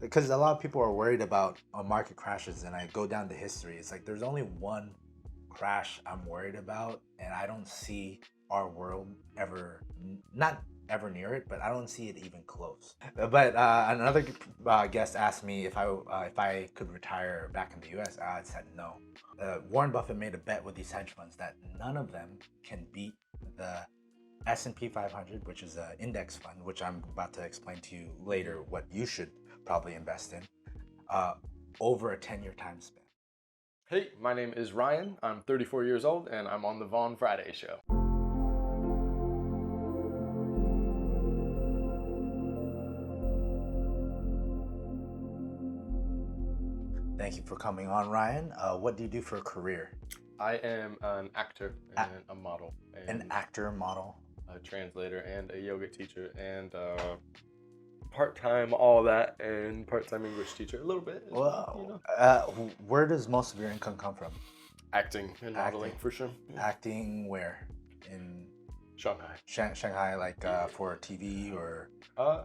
because a lot of people are worried about market crashes, and I go down the history. It's like there's only one crash I'm worried about, and I don't see our world ever, not ever near it, but I don't see it even close. But another guest asked me if I could retire back in the U.S. I said no. Warren Buffett made a bet with these hedge funds that none of them can beat the S&P 500, which is an index fund, which I'm about to explain to you later what you should probably invest in, over a 10-year time span. Hey, my name is Ryan. I'm 34 years old and I'm on the Vaughn Friday show. Thank you for coming on, Ryan. What do you do for a career? I am an actor and a model. And An actor, model. a translator and a yoga teacher and part-time all that and part-time English teacher a little bit. Well, where does most of your income come from? Acting and modeling for sure. Acting where? In Shanghai. Shanghai, like for TV or?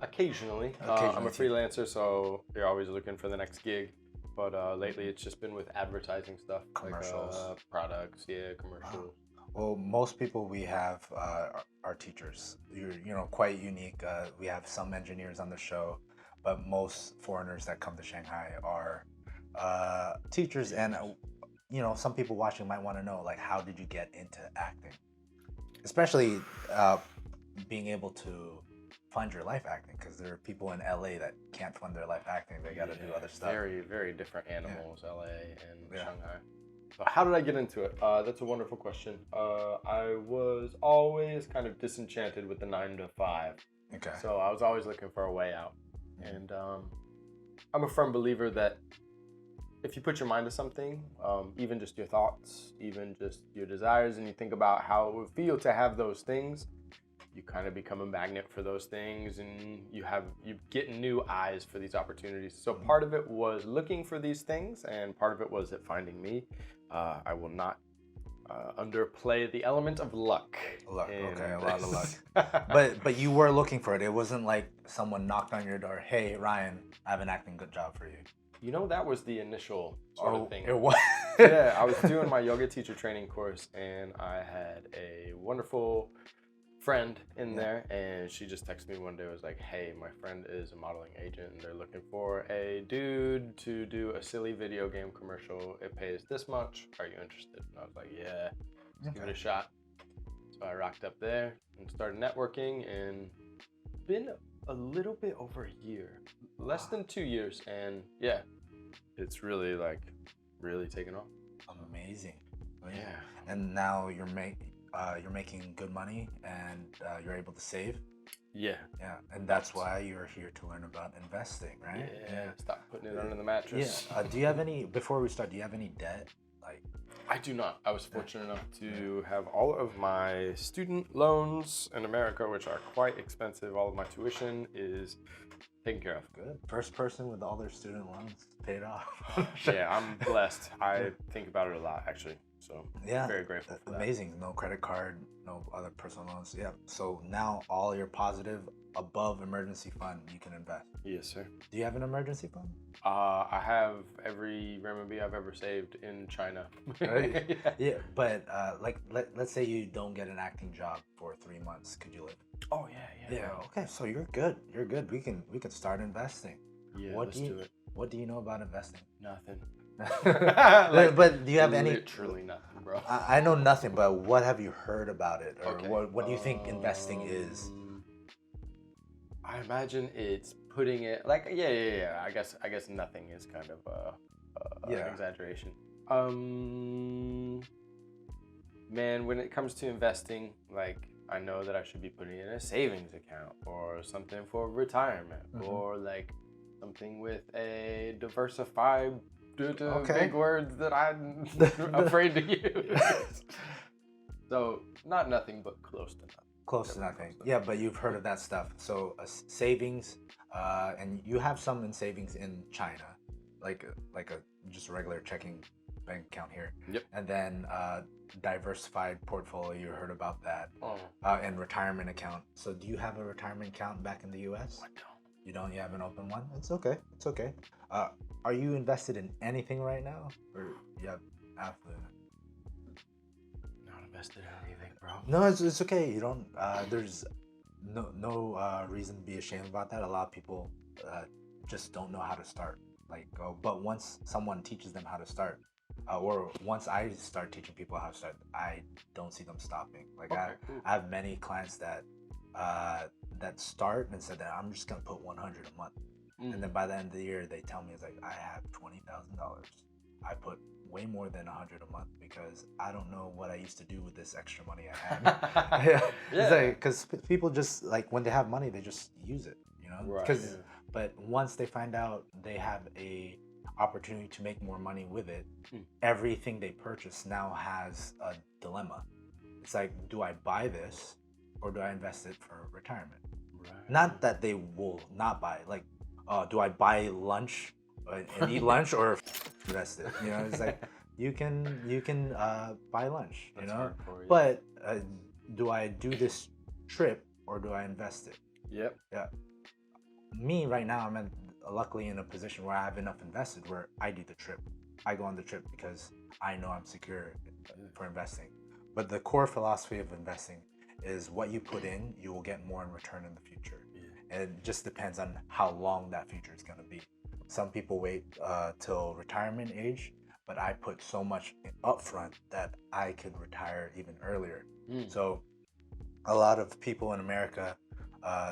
Occasionally. I'm a freelancer, so you're always looking for the next gig. But lately it's just been with advertising stuff. Commercials. Like, products, commercials. Well, most people we have are teachers. You're quite unique. We have some engineers on the show, but most foreigners that come to Shanghai are teachers. And some people watching might want to know, like, how did you get into acting? Especially being able to fund your life acting, because there are people in LA that can't fund their life acting. They got to do other stuff. Very, very different animals, LA and Shanghai. So how did I get into it? That's a wonderful question. I was always kind of disenchanted with the 9 to 5. Okay. So I was always looking for a way out. And I'm a firm believer that if you put your mind to something, even just your thoughts, even just your desires, and you think about how it would feel to have those things, you kind of become a magnet for those things, and you get new eyes for these opportunities. So part of it was looking for these things, and part of it was it finding me. I will not underplay the element of luck. Okay, a lot of luck. But you were looking for it. It wasn't like someone knocked on your door. Hey, Ryan, I have an acting good job for you. That was the initial sort of thing. It was. Yeah, I was doing my yoga teacher training course, and I had a wonderful friend in there, and she just texted me one day. Was like, hey, my friend is a modeling agent and they're looking for a dude to do a silly video game commercial. It pays this much, are you interested? And I was like, yeah, let's give it a shot. So I rocked up there and started networking, and been a little bit over a year, less than 2 years, and yeah, it's really taken off. Amazing. Yeah. And now you're making good money, and you're able to save. Yeah, and that's why you're here to learn about investing, right? Yeah. Stop putting it under the mattress. Yeah. Do you have any? Before we start, do you have any debt? Like, I do not. I was fortunate enough to have all of my student loans in America, which are quite expensive. All of my tuition is taken care of. Good. First person with all their student loans paid off. Yeah, I'm blessed. I think about it a lot, actually. So very grateful for that. Amazing. No credit card, no other personal loans. Yeah. So now all your positive above emergency fund you can invest. Yes, sir. Do you have an emergency fund? I have every renminbi I've ever saved in China. Right? Yeah. But let's say you don't get an acting job for 3 months. Could you live? Oh yeah. Okay. So you're good. You're good. We can start investing. Yeah. Let's do it. What do you know about investing? Nothing. But do you have any? Literally nothing, bro. I know nothing, but what have you heard about it, or Okay. what do you think investing is? I imagine it's putting it like yeah. I guess nothing is kind of an exaggeration. Man, when it comes to investing, like, I know that I should be putting in a savings account or something for retirement, or like something with a diversified. Big words that I'm afraid to use. So nothing, but close to nothing. Close to nothing. Yeah, but you've heard of that stuff. So savings, and you have some in savings in China, like a just regular checking bank account here. Yep. And then diversified portfolio. You heard about that. And retirement account. So do you have a retirement account back in the U.S.? I don't. You don't. You haven't opened one. It's okay. It's okay. Are you invested in anything right now, or you have absolutely? Not invested in anything, bro. No, it's okay. You don't. There's no reason to be ashamed about that. A lot of people just don't know how to start. Like, but once someone teaches them how to start, or once I start teaching people how to start, I don't see them stopping. Like, Okay, cool. I have many clients that that start and said that I'm just gonna put 100 a month, and then by the end of the year they tell me it's like I have $20,000. I put way more than 100 a month because I don't know what I used to do with this extra money I had. Yeah, it's like because people just like when they have money they just use it, you know. Right. Because but once they find out they have a opportunity to make more money with it, everything they purchase now has a dilemma. It's like, do I buy this or do I invest it for retirement? Right. Not that they will not buy. Like, do I buy lunch and eat lunch or invest it? You know, it's like you can buy lunch. You That's know, hardcore, yeah. but do I do this trip or do I invest it? Yep. Yeah. Me right now, I'm luckily in a position where I have enough invested where I do the trip. I go on the trip because I know I'm secure for investing. But the core philosophy of investing is what you put in, you will get more in return in the future. And it just depends on how long that future is going to be. Some people wait till retirement age, but I put so much upfront that I could retire even earlier. So a lot of people in America,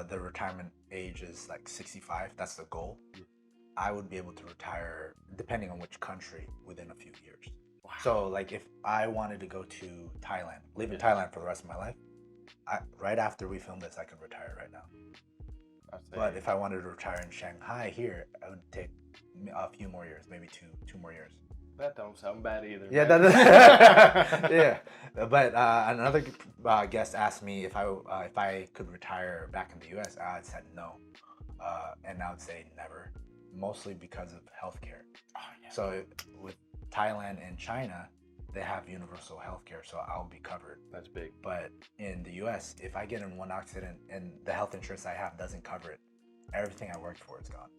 the retirement age is like 65. That's the goal. I would be able to retire, depending on which country, within a few years. Wow. So like if I wanted to go to Thailand, live in Thailand for the rest of my life, right after we film this, I could retire right now. But if I wanted to retire in Shanghai here, it would take a few more years, maybe two more years. That don't sound bad either. Yeah, yeah. But another guest asked me if I could retire back in the U.S. I said no, and I would say never, mostly because of healthcare. Oh, yeah. So with Thailand and China, they have universal healthcare, so I'll be covered. That's big. But in the U.S., if I get in one accident and the health insurance I have doesn't cover it, everything I worked for is gone.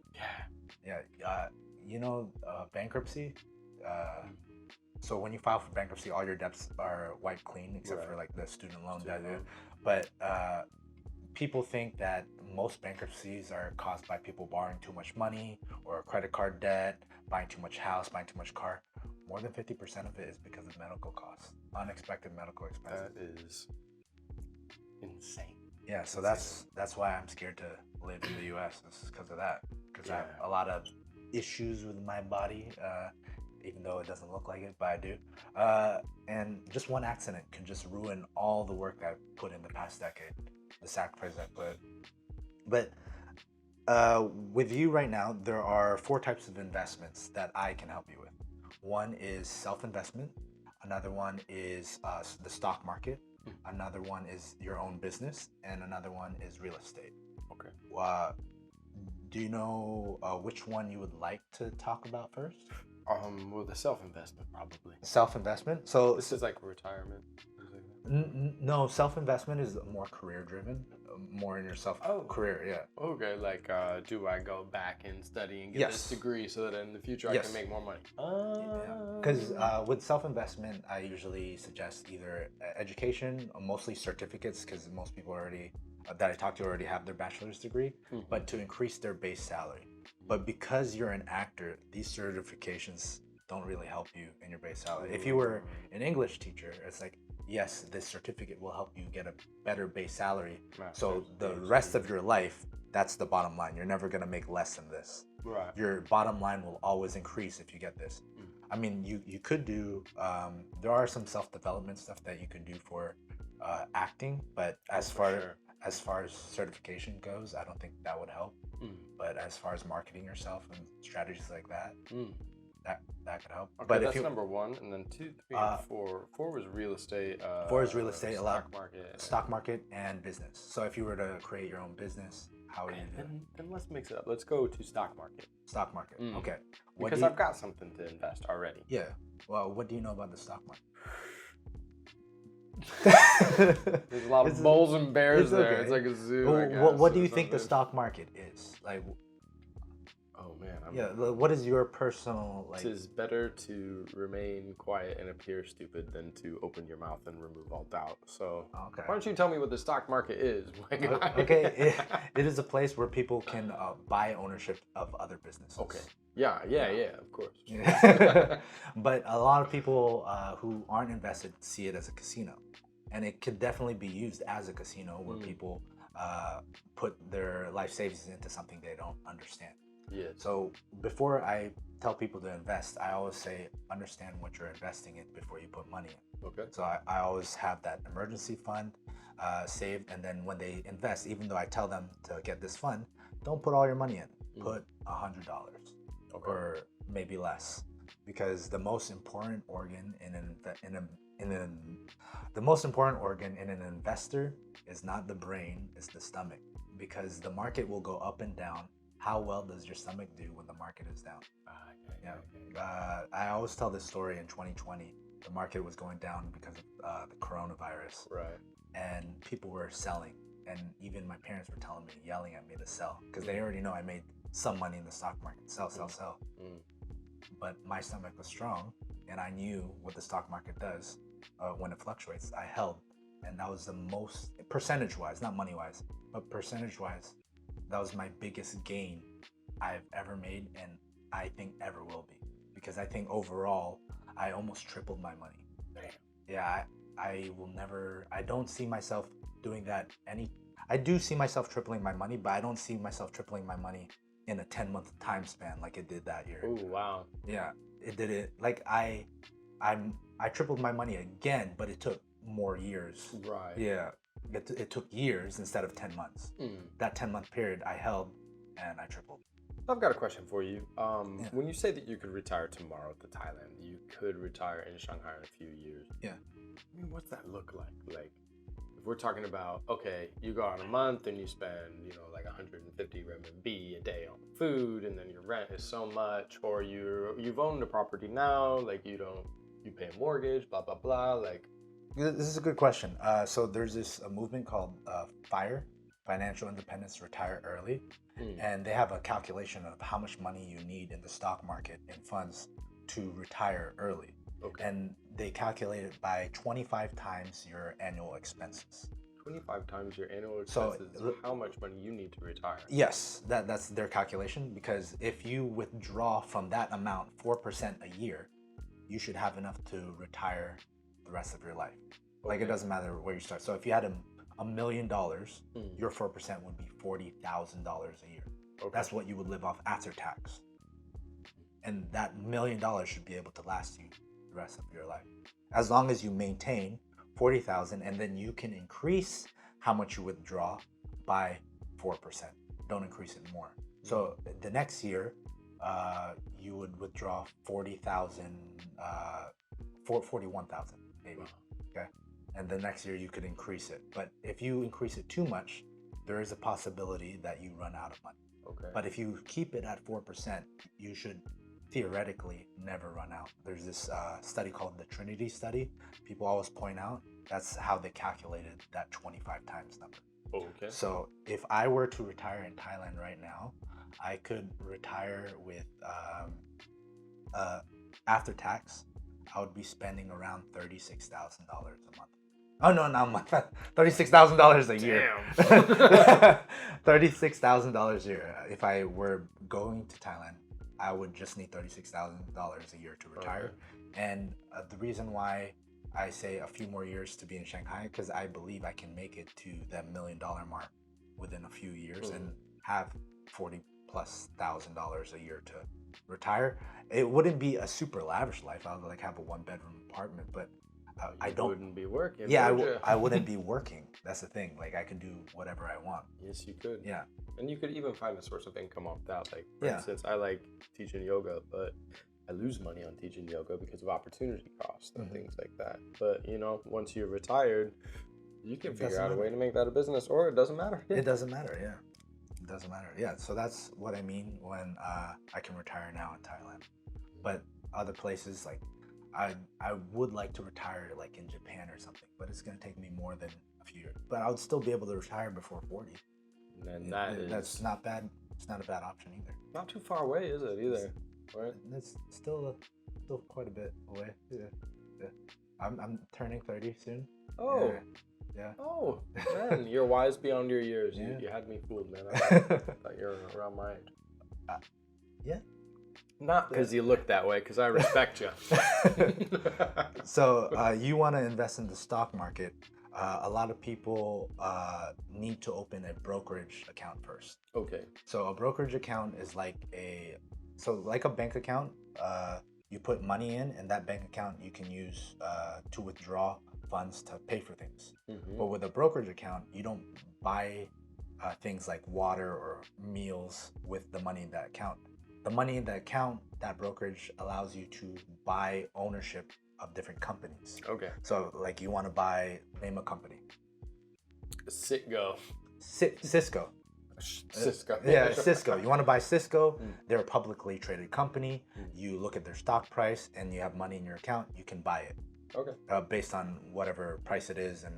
Yeah. You know, bankruptcy. So when you file for bankruptcy, all your debts are wiped clean except for like the student loan debt. But people think that most bankruptcies are caused by people borrowing too much money or credit card debt, buying too much house, buying too much car. More than 50% of it is because of medical costs, unexpected medical expenses. That is insane. Yeah, so that's why I'm scared to live in the U.S. It's because of that. Because I have a lot of issues with my body, even though it doesn't look like it, but I do. And just one accident can just ruin all the work that I've put in the past decade, the sacrifice I put. But with you right now, there are 4 types of investments that I can help you with. One is self-investment. Another one is the stock market. Another one is your own business. And another one is real estate. Okay. Do you know which one you would like to talk about first? Well, the self-investment probably. Self-investment? So this is like retirement. No, self-investment is more career-driven, more in your career. Yeah. Okay, like do I go back and study and get this degree so that in the future I can make more money? Because with self-investment, I usually suggest either education, mostly certificates, because most people already that I talk to already have their bachelor's degree, but to increase their base salary. But because you're an actor, these certifications don't really help you in your base salary. If you were an English teacher, it's like, yes, this certificate will help you get a better base salary. So the rest of your life, that's the bottom line. You're never going to make less than this. Right. Your bottom line will always increase if you get this. I mean, you could do, there are some self-development stuff that you could do for acting, but as far as certification goes, I don't think that would help. But as far as marketing yourself and strategies like that, that could help. Okay, but that's number 1, and then 2, 3, and 4. 4 was real estate. 4 is real estate, stock market, and business. So if you were to create your own business, how would you do it? Then let's mix it up. Let's go to stock market. Stock market. Okay. Because I've got something to invest already. Yeah. Well, what do you know about the stock market? There's a lot of bulls and bears it's there. okay. It's like a zoo. I Well, guess, what do or you think the something. stock market is? Like, Oh man, what is your personal like? It is better to remain quiet and appear stupid than to open your mouth and remove all doubt. So Okay. why don't you tell me what the stock market is, my guy? Okay, it is a place where people can buy ownership of other businesses. Okay. Yeah, of course. Yeah. But a lot of people who aren't invested see it as a casino, and it could definitely be used as a casino where people put their life savings into something they don't understand. Yeah. So before I tell people to invest, I always say understand what you're investing in before you put money in. Okay. So I always have that emergency fund saved, and then when they invest, even though I tell them to get this fund, don't put all your money in. Put $100 or maybe less, because the most important organ the most important organ in an investor is not the brain, it's the stomach, because the market will go up and down. How well does your stomach do when the market is down? I always tell this story in 2020. The market was going down because of the coronavirus. Right. And people were selling. And even my parents were telling me, yelling at me to sell, because they already know I made some money in the stock market. Sell. But my stomach was strong, and I knew what the stock market does when it fluctuates. I held, and that was the most, percentage-wise, not money-wise, but percentage-wise, that was my biggest gain I've ever made, and I think ever will be, because I think overall I almost tripled my money. Damn. Yeah, I will never. I don't see myself doing that I do see myself tripling my money, but I don't see myself tripling my money in a 10-month time span like it did that year. Oh wow. Yeah, it did it. Like I tripled my money again, but it took more years. Right. Yeah. It took years instead of 10 months. That 10-month period I held and I tripled. I've got a question for you. When you say that you could retire tomorrow to Thailand, you could retire in Shanghai in a few years. Yeah. I mean, what's that look like? Like, if we're talking about, okay, you go out a month and you spend, like 150 RMB a day on food, and then your rent is so much, or you've owned a property now, like you pay a mortgage, blah, blah, blah, like. This is a good question. So there's this movement called FIRE, Financial Independence Retire Early. And they have a calculation of how much money you need in the stock market and funds to retire early. Okay. And they calculate it by 25 times your annual expenses. 25 times your annual expenses, how much money you need to retire? Yes, that's their calculation, because if you withdraw from that amount 4% a year, you should have enough to retire the rest of your life. Okay. Like, it doesn't matter where you start. So if you had $1 million, your 4% would be $40,000 a year. Okay. That's what you would live off after tax. And that $1 million should be able to last you the rest of your life, as long as you maintain 40,000, and then you can increase how much you withdraw by 4%. Don't increase it more. So the next year, you would withdraw 40,000, 41,000 maybe. Okay, and the next year you could increase it. But if you increase it too much, there is a possibility that you run out of money. Okay. But if you keep it at 4%, you should theoretically never run out. There's this study called the Trinity study. People always point out that's how they calculated that 25 times number. Okay. So if I were to retire in Thailand right now, I could retire with after tax, I would be spending around $36,000 a month. Oh no, not a month. $36,000 a year. Damn. $36,000 a year. If I were going to Thailand, I would just need $36,000 a year to retire. Okay. And the reason why I say a few more years to be in Shanghai, because I believe I can make it to that $1 million mark within a few years and have $40,000+ a year to retire. It wouldn't be a super lavish life. I would have a 1-bedroom apartment, but I wouldn't be working. Yeah, I wouldn't be working. That's the thing. Like, I could do whatever I want. Yes, you could. Yeah. And you could even find a source of income off that. Like, for instance, I like teaching yoga, but I lose money on teaching yoga because of opportunity costs and things like that. But, once you're retired, you can figure out a way to make that a business, or it doesn't matter. It doesn't matter, yeah. It doesn't matter. Yeah, so that's what I mean when I can retire now in Thailand. But other places, like, I would like to retire like in Japan or something, but it's gonna take me more than a few years. But I would still be able to retire before 40. And That's not bad. It's not a bad option either. not too far away, is it either? Right? It's still quite a bit away. Yeah. I'm turning 30 soon. Oh. Yeah. Oh, man, you're wise beyond your years. Yeah. You had me fooled, man. I thought you were around my age. Yeah. Not because you look that way, because I respect you. So you want to invest in the stock market. A lot of people need to open a brokerage account first. Okay. So a brokerage account is like a bank account. You put money in, and that bank account you can use to withdraw funds to pay for things. Mm-hmm. But with a brokerage account, you don't buy things like water or meals with the money in that account. The money in the account, that brokerage allows you to buy ownership of different companies. Okay. So like you want to name a company. Citgo. Cisco. Cisco. Yeah, Cisco. You want to buy Cisco. Mm. They're a publicly traded company. Mm. You look at their stock price and you have money in your account, you can buy it. Okay. Based on whatever price it is and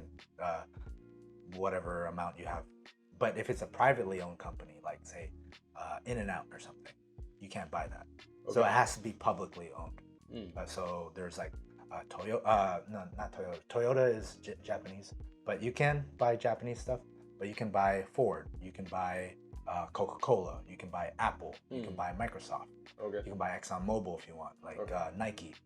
whatever amount you have. But if it's a privately owned company, like say In-N-Out or something, you can't buy that. Okay. So it has to be publicly owned. Mm. So there's like Toyota. No, not Toyota. Toyota is Japanese, but you can buy Japanese stuff. But you can buy Ford. You can buy Coca-Cola. You can buy Apple. You can buy Microsoft. Okay. You can buy ExxonMobil if you want, like Okay. Nike.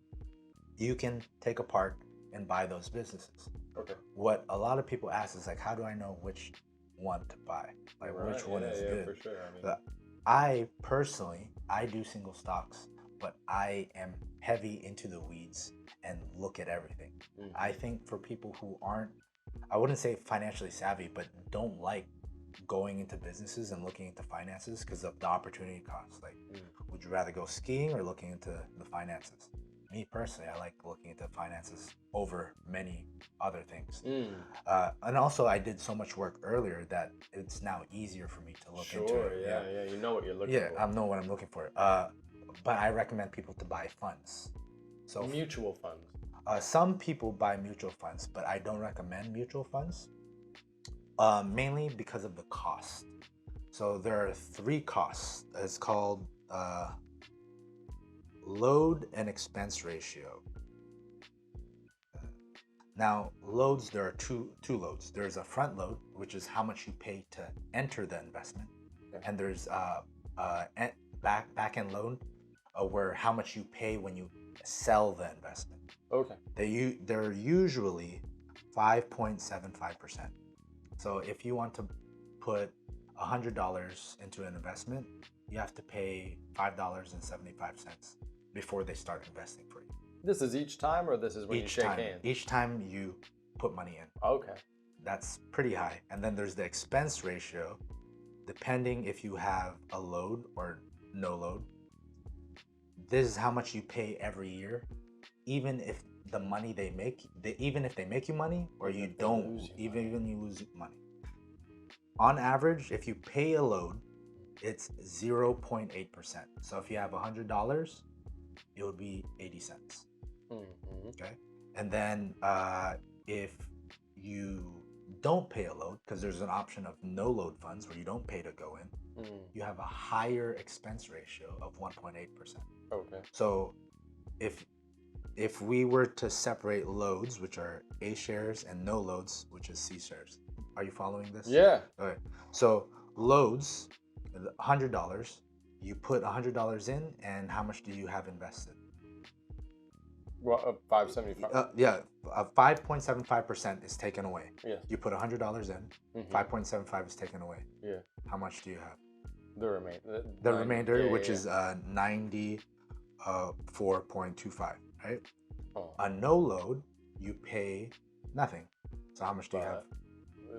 You can take apart and buy those businesses. Okay. What a lot of people ask is like, how do I know which one to buy? Like Right. which one is yeah, good? For sure. I mean, But I personally, I do single stocks, but I am heavy into the weeds and look at everything. Mhm. I think for people who aren't, I wouldn't say financially savvy, but don't like going into businesses and looking into finances because of the opportunity cost. Like, would you rather go skiing or looking into the finances? Me personally, I like looking into finances over many other things. And also, I did so much work earlier that it's now easier for me to look into Sure. it. Yeah. You know what you're looking Yeah, for. I know what I'm looking for. But I recommend people to buy funds. So Mutual funds. some people buy mutual funds, but I don't recommend mutual funds, mainly because of the cost. So there are 3 costs. It's called load and expense ratio. Now, loads, there are two loads. There's a front load, which is how much you pay to enter the investment, Okay. and there's back end load, where how much you pay when you sell the investment. Okay. They're usually 5.75%. So if you want to put $100 into an investment, you have to pay $5.75 before they start investing for you. This is each time, or this is when you shake hands? Each time you put money in. Okay. That's pretty high. And then there's the expense ratio, depending if you have a load or no load. This is how much you pay every year, even if the money they make, even if they make you money or you don't, even you lose money. On average, if you pay a load, it's 0.8%. So if you have $100, it would be 80 cents. Mm-hmm. Okay. And then if you don't pay a load, because there's an option of no load funds where you don't pay to go in, you have a higher expense ratio of 1.8%. Okay. So if we were to separate loads, which are A shares, and no loads, which is C shares, are you following this? Yeah. Okay. So loads, $100, you put $100 in, and how much do you have invested? Well, 575. Yeah, 5.75% is taken away. Yeah. You put $100 in, 5.75 is taken away. Yeah. How much do you have? The remainder. The remainder, which is 94.25, right? Oh. A no load, you pay nothing. So how much do you have?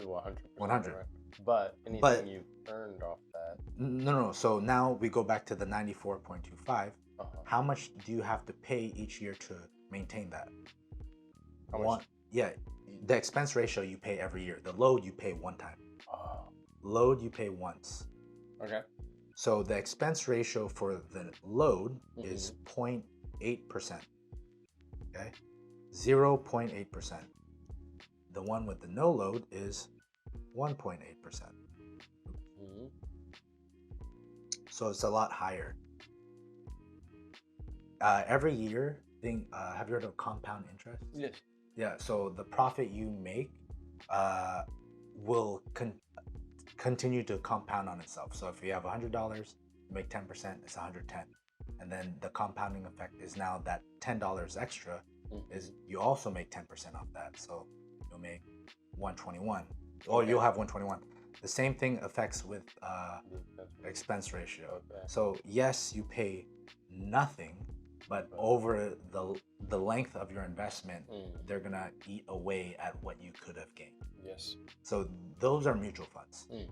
100. 100. Right? But anything you earned off that. No. So now we go back to the 94.25. Uh-huh. How much do you have to pay each year to maintain that? How much? Yeah, the expense ratio you pay every year. The load you pay one time. Oh. Load you pay once. Okay. So the expense ratio for the load is 0.8%. Okay, 0.8%. The one with the no load is 1.8%. Mhm. So it's a lot higher. Every year, have you heard of compound interest? Yes. Yeah. So the profit you make uh, will continue to compound on itself. So if you have $100, you make 10%, it's 110. And then the compounding effect is now that $10 extra is you also make 10% off that. So you'll make 121. Or Okay. you'll have 121. The same thing affects with Okay. expense ratio. Okay. So yes, you pay nothing, but over the length of your investment, they're gonna eat away at what you could have gained. Yes. So those are mutual funds. Mm.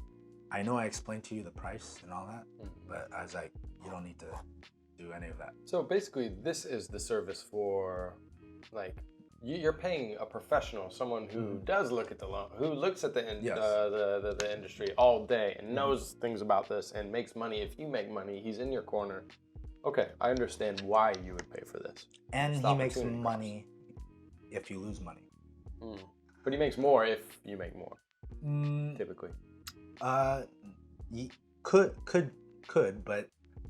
I know I explained to you the price and all that, but I was like, you don't need to do any of that. So basically, this is the service for, like, you're paying a professional, someone who does look at the loan, who looks at the Yes. the industry all day and knows things about this and makes money. If you make money, he's in your corner. Okay, I understand why you would pay for this. And It's he the makes opportunity money if you lose money. But he makes more if you make more, Mm, typically. could, but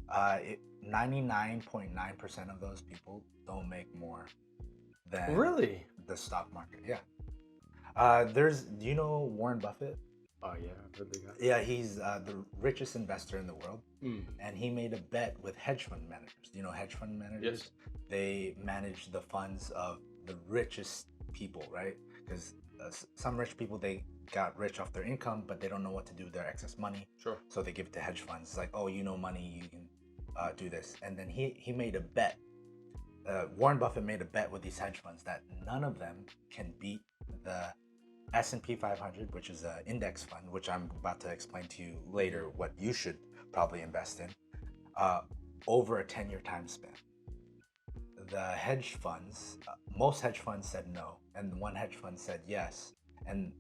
99.9% of those people don't make more than Really? the stock market. Yeah. Do you know Warren Buffett? Oh yeah, I've heard the guy. Yeah, he's the richest investor in the world, and he made a bet with hedge fund managers. You know, hedge fund managers. Yes. They manage the funds of the richest people, right? Because some rich people, they got rich off their income, but they don't know what to do with their excess money. Sure. So they give it to hedge funds. It's like, oh, you know money, you can do this. And then he made a bet. Warren Buffett made a bet with these hedge funds that none of them can beat the S&P 500, which is an index fund, which I'm about to explain to you later what you should probably invest in, over a 10-year time span. The hedge funds, most hedge funds said no, and one hedge fund said yes. And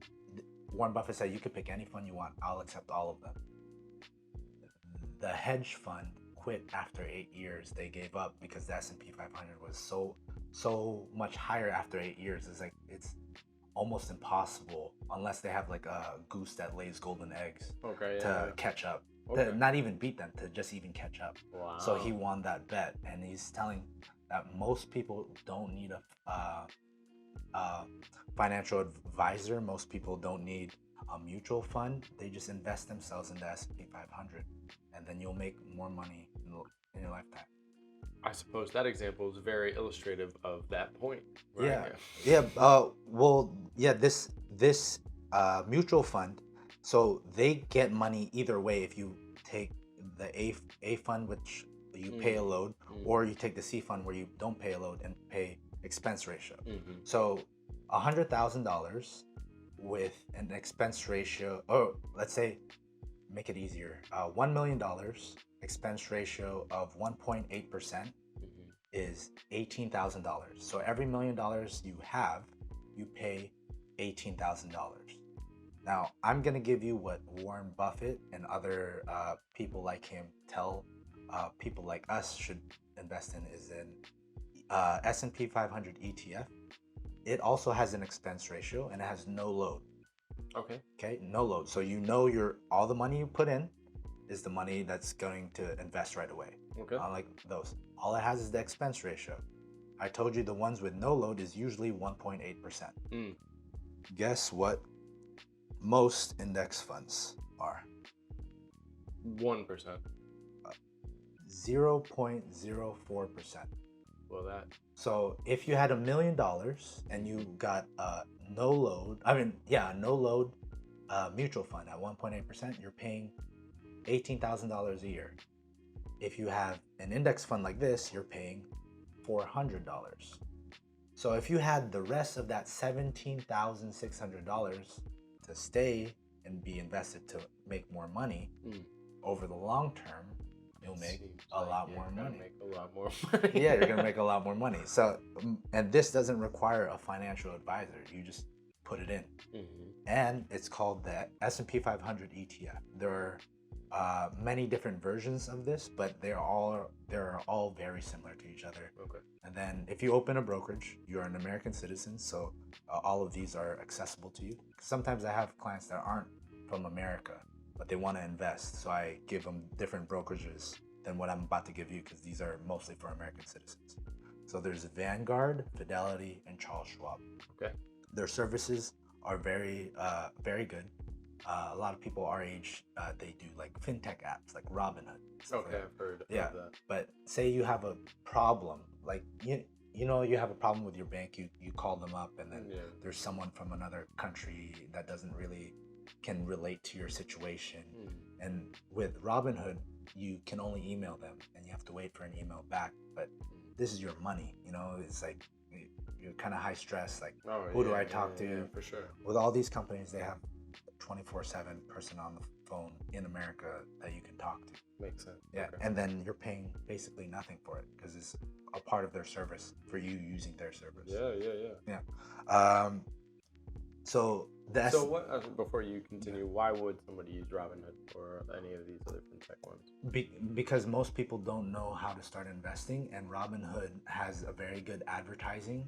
Warren Buffett said, you could pick any fund you want, I'll accept all of them. The hedge fund quit after 8 years. They gave up because the S&P 500 was so much higher after 8 years. It's almost impossible unless they have like a goose that lays golden eggs to catch up. Okay. To not even beat them, to just even catch up. Wow. So he won that bet, and he's telling that most people don't need a financial advisor. Most people don't need a mutual fund. They just invest themselves in the S&P 500, and then you'll make more money in your lifetime. I suppose that example is very illustrative of that point. Right? Yeah. This mutual fund, so they get money either way. If you take the A fund, which you pay a load, or you take the C fund where you don't pay a load and pay expense ratio. So $100,000 with an expense ratio, or let's say, make it easier, $1 million expense ratio of 1.8% is $18,000. So every $1 million you have, you pay $18,000. Now, I'm going to give you what Warren Buffett and other people like him tell people like us should invest in is in S&P 500 ETF. It also has an expense ratio and it has no load. Okay, no load. So you know all the money you put in is the money that's going to invest right away. Okay. Unlike those. All it has is the expense ratio. I told you the ones with no load is usually 1.8%. Guess what most index funds are? 1%. 0.04%. Well, that. So if you had $1 million and you got no load mutual fund at 1.8%, you're paying $18,000 a year. If you have an index fund like this, you're paying $400. So if you had the rest of that $17,600 to stay and be invested to make more money, over the long term, you'll make a lot more money. Yeah, you're gonna make a lot more money. So, and this doesn't require a financial advisor. You just put it in, and it's called the S&P 500 ETF. There many different versions of this, but they're all very similar to each other. Okay. And then if you open a brokerage, you're an American citizen, so all of these are accessible to you. Sometimes I have clients that aren't from America, but they want to invest, so I give them different brokerages than what I'm about to give you, because these are mostly for American citizens. So there's Vanguard, Fidelity, and Charles Schwab. Okay. Their services are very good. A lot of people our age, they do like fintech apps like Robinhood. stuff like Okay, that. I've heard Yeah. of that. But say you have a problem, like you have a problem with your bank, you call them up, and then Yeah. there's someone from another country that doesn't really can relate to your situation. And with Robinhood, you can only email them, and you have to wait for an email back. But this is your money, it's like you're kind of high stress. Like, Oh, who do yeah, I talk yeah, to? yeah, for sure. With all these companies, they have 24/7 person on the phone in America that you can talk to. Makes sense. Yeah, Okay. and then you're paying basically nothing for it because it's a part of their service for you using their service. Yeah. So So what? Before you continue, why would somebody use Robinhood or any of these other fintech ones? because most people don't know how to start investing, and Robinhood has a very good advertising.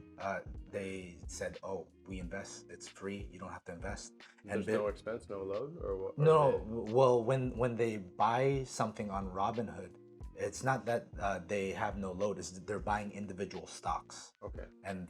They said, "Oh, we invest. It's free. You don't have to invest." There's no expense, no load, or what? No, well, when they buy something on Robinhood, it's not that they have no load. It's that they're buying individual stocks, Okay. and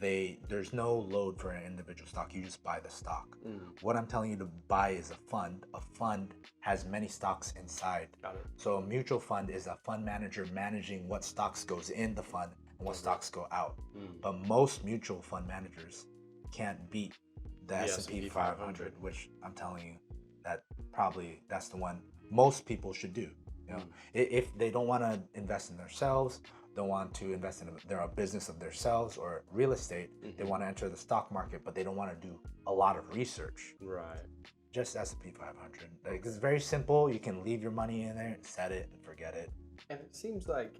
there's no load for an individual stock. You just buy the stock. Mm, What I'm telling you to buy is a fund. A fund has many stocks inside. got it. So a mutual fund is a fund manager managing what stocks goes in the fund and what stocks go out. Mm. But most mutual fund managers can't beat the The S&P S&P 500, which I'm telling you that probably that's the one most people should do. If they don't want to invest in themselves, don't want to invest in their business of themselves or real estate, they want to enter the stock market, but they don't want to do a lot of research. Right. Just S&P 500. Like, it's very simple. You can leave your money in there, set it, and forget it. And it seems like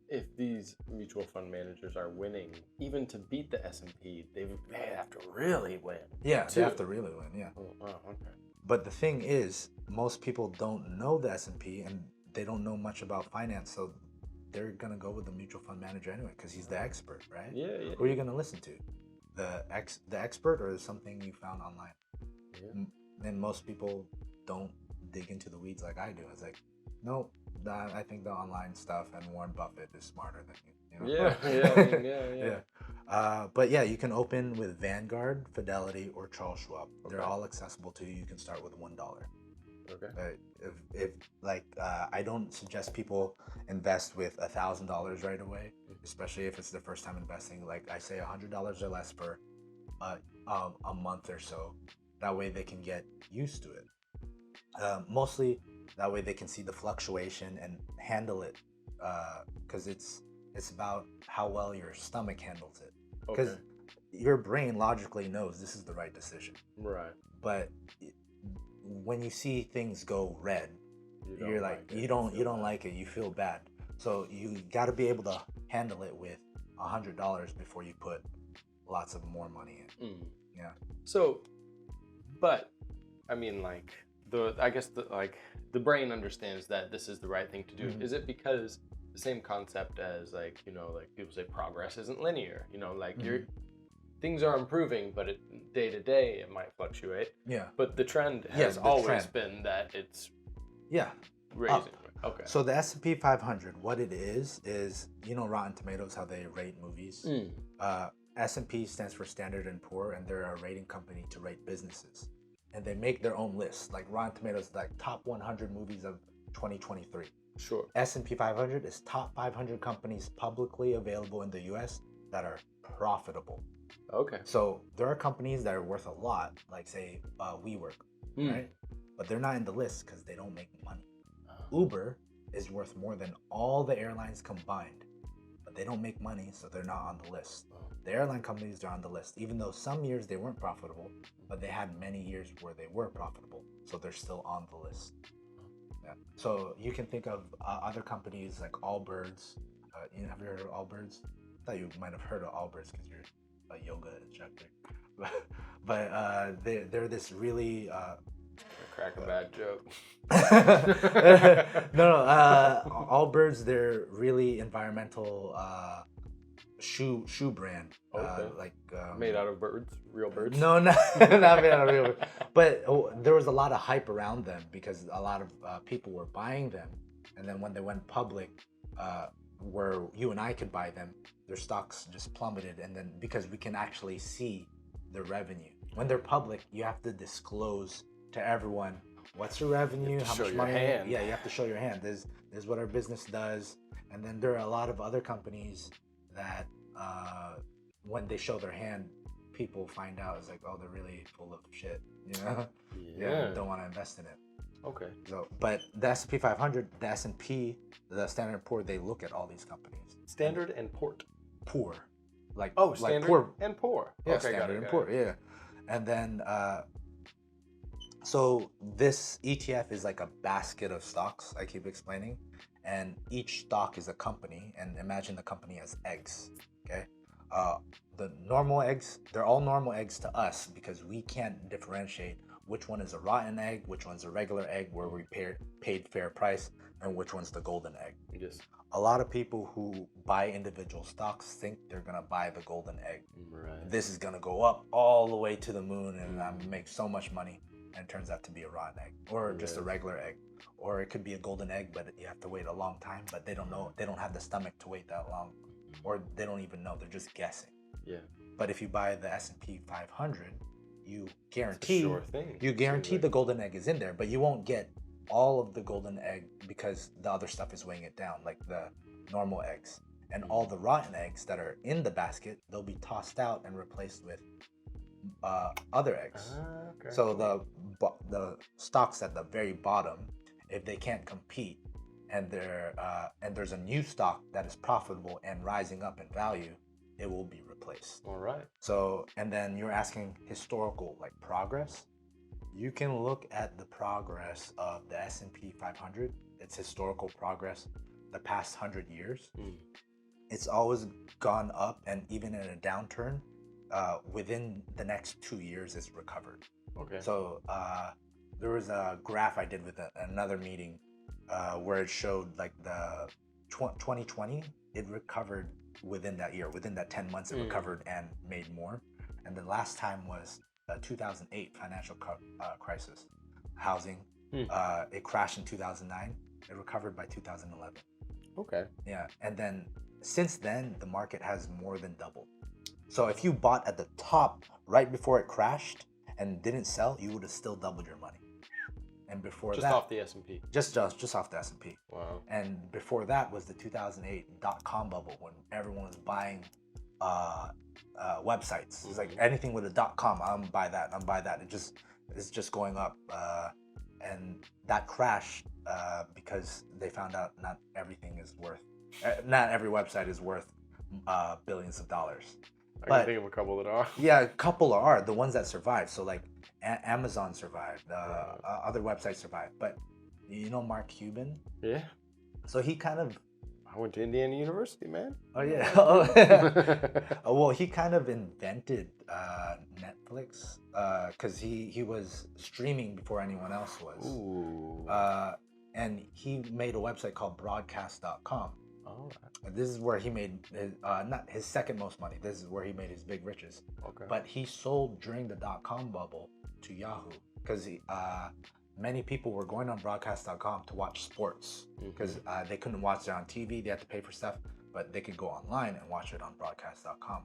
if these mutual fund managers are winning, even to beat the S&P, they have to really win. Yeah, Too. they have to really win. Yeah. Oh, wow. Okay. But the thing is, most people don't know the S&P and they don't know much about finance, so they're gonna go with the mutual fund manager anyway because he's the expert, right? Yeah. Who are you gonna listen to? The expert or something you found online? Yeah. And most people don't dig into the weeds like I do. It's like, no, I think the online stuff and Warren Buffett is smarter than you. Yeah. But yeah, you can open with Vanguard, Fidelity, or Charles Schwab. They're Okay. all accessible to you. You can start with $1. Okay. If I don't suggest people invest with $1,000 right away, especially if it's their first time investing. Like I say, $100 or less for a month or so. That way they can get used to it. Mostly that way they can see the fluctuation and handle it, because it's about how well your stomach handles it. Because Okay. your brain logically knows this is the right decision, Right. but when you see things go red, you're like, you don't like it, you feel bad. So you got to be able to handle it with $100 before you put lots of more money in. Mm. Yeah. So, but I mean, like I guess the brain understands that this is the right thing to do. Mhm. Is it because the same concept as like people say progress isn't linear? You're things are improving, but day to day it might fluctuate. Yeah. But the trend Yeah, has the always trend. been that it's Yeah. raising. Okay. So the S&P 500, what it is Rotten Tomatoes, how they rate movies. S&P stands for Standard & Poor, and they're a rating company to rate businesses. And they make their own lists. Like Rotten Tomatoes, like top 100 movies of 2023. Sure. S&P 500 is top 500 companies publicly available in the US that are profitable. Okay. So there are companies that are worth a lot, like say WeWork, right? But they're not in the list because they don't make money. Uber is worth more than all the airlines combined, but they don't make money, so they're not on the list. The airline companies are on the list, even though some years they weren't profitable, but they had many years where they were profitable, so they're still on the list. Yeah. So you can think of other companies like Allbirds. Have you heard of Allbirds? I thought you might have heard of Allbirds because you're a yoga instructor. But they're this really Crack a bad joke. No. Allbirds, they're really environmental shoe brand. Okay. Made out of birds, real birds. No, not made out of real. But there was a lot of hype around them because a lot of people were buying them, and then when they went public, where you and I could buy them, their stocks just plummeted. And then because we can actually see the revenue when they're public, you have to disclose to everyone what's your revenue, how much money. Yeah, you have to show your hand. This is what our business does. And then there are a lot of other companies that when they show their hand, people find out it's like, oh, they're really full of shit, you know? Yeah, don't want to invest in it. Okay. So, but the S&P 500, the S&P, the Standard & Poor, they look at all these companies. Standard and Port. Poor, like Standard poor. and Poor. Yeah, okay, Standard and Poor. Yeah, and then so this ETF is like a basket of stocks. I keep explaining, and each stock is a company. And imagine the company as eggs. Okay, the normal eggs, they're all normal eggs to us because we can't differentiate which one is a rotten egg, which one's a regular egg where we paid fair price, and which one's the golden egg. Yes. A lot of people who buy individual stocks think they're gonna buy the golden egg. Right. This is gonna go up all the way to the moon and I'm gonna make so much money, and it turns out to be a rotten egg or just a regular egg. Or it could be a golden egg, but you have to wait a long time, but they don't know, they don't have the stomach to wait that long, or they don't even know, they're just guessing. Yeah. But if you buy the S&P 500, you guarantee Sure the golden egg is in there, but you won't get all of the golden egg because the other stuff is weighing it down, like the normal eggs. And all the rotten eggs that are in the basket, they'll be tossed out and replaced with other eggs. Okay. So the stocks at the very bottom, if they can't compete, and there's a new stock that is profitable and rising up in value, it will be replaced. All right. So, and then you're asking historical, like progress. You can look at the progress of the S&P 500, its historical progress, the past 100 years. It's always gone up, and even in a downturn, within the next 2 years, it's recovered. Okay. So there was a graph I did with another meeting where it showed like the 2020, it recovered within that year, within that 10 months, it recovered and made more. And the last time was 2008 financial crisis, housing. It crashed in 2009. It recovered by 2011. Okay. Yeah, and then since then the market has more than doubled. So if you bought at the top right before it crashed and didn't sell, you would have still doubled your money. And before just that, off the S&P. Just off the S&P. Wow. And before that was the 2008 dot-com bubble when everyone was buying websites. It's like anything with a .com, I'm buy that. It's just going up. And that crashed because they found out not every website is worth billions of dollars. I can think of a couple that are. Yeah, a couple are the ones that survived. So like Amazon survived, other websites survived. But you know Mark Cuban? Yeah. So he kind of. I went to Indiana University, man. Oh yeah. Well, he kind of invented Netflix because he was streaming before anyone else was. Ooh. And he made a website called broadcast.com. All right. This is where he made his, not his second most money. This is where he made his big riches. Okay. But he sold during the .com bubble to Yahoo because many people were going on broadcast.com to watch sports because they couldn't watch it on TV. They had to pay for stuff, but they could go online and watch it on broadcast.com.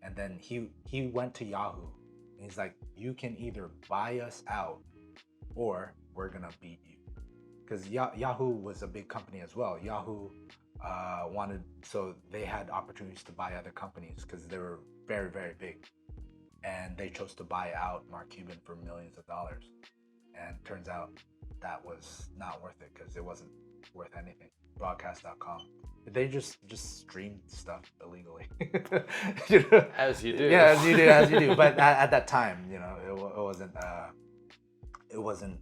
And then he went to Yahoo. And he's like, you can either buy us out or we're going to beat you. Because Yahoo was a big company as well. Yahoo so they had opportunities to buy other companies because they were very, very big. And they chose to buy out Mark Cuban for millions of dollars. And turns out that was not worth it because it wasn't worth anything. Broadcast.com. They just streamed stuff illegally. You know? As you do. Yeah, as you do. But at that time, you know, it wasn't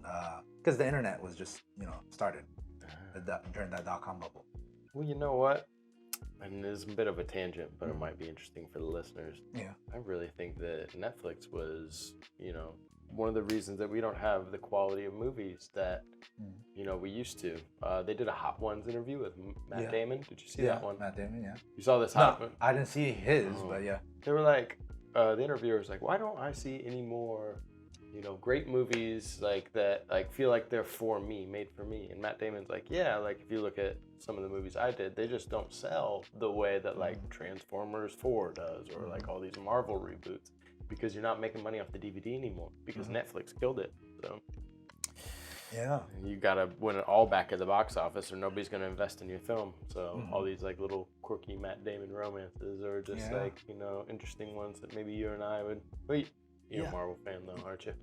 because the internet was just, you know, started during that .com bubble. Well, you know what? And this is a bit of a tangent, but it might be interesting for the listeners. Yeah. I really think that Netflix was, you know, one of the reasons that we don't have the quality of movies that Mm. we used to. They did a Hot Ones interview with Matt Yeah. Damon. Did you see Yeah, that one? Matt Damon. Yeah. You saw this No, Hot? I didn't see his, Oh. but yeah. They were like, the interviewer was like, why don't I see any more, great movies like that, like feel like they're for me, made for me? And Matt Damon's like, yeah, like if you look at some of the movies I did, they just don't sell the way that like Transformers 4 does, or like all these Marvel reboots, because you're not making money off the DVD anymore because Netflix killed it. So Yeah. you gotta win it all back at the box office, or nobody's gonna invest in your film. So all these like little quirky Matt Damon romances, or just like interesting ones that maybe you and I would. Wait, you're a Marvel fan though, aren't you?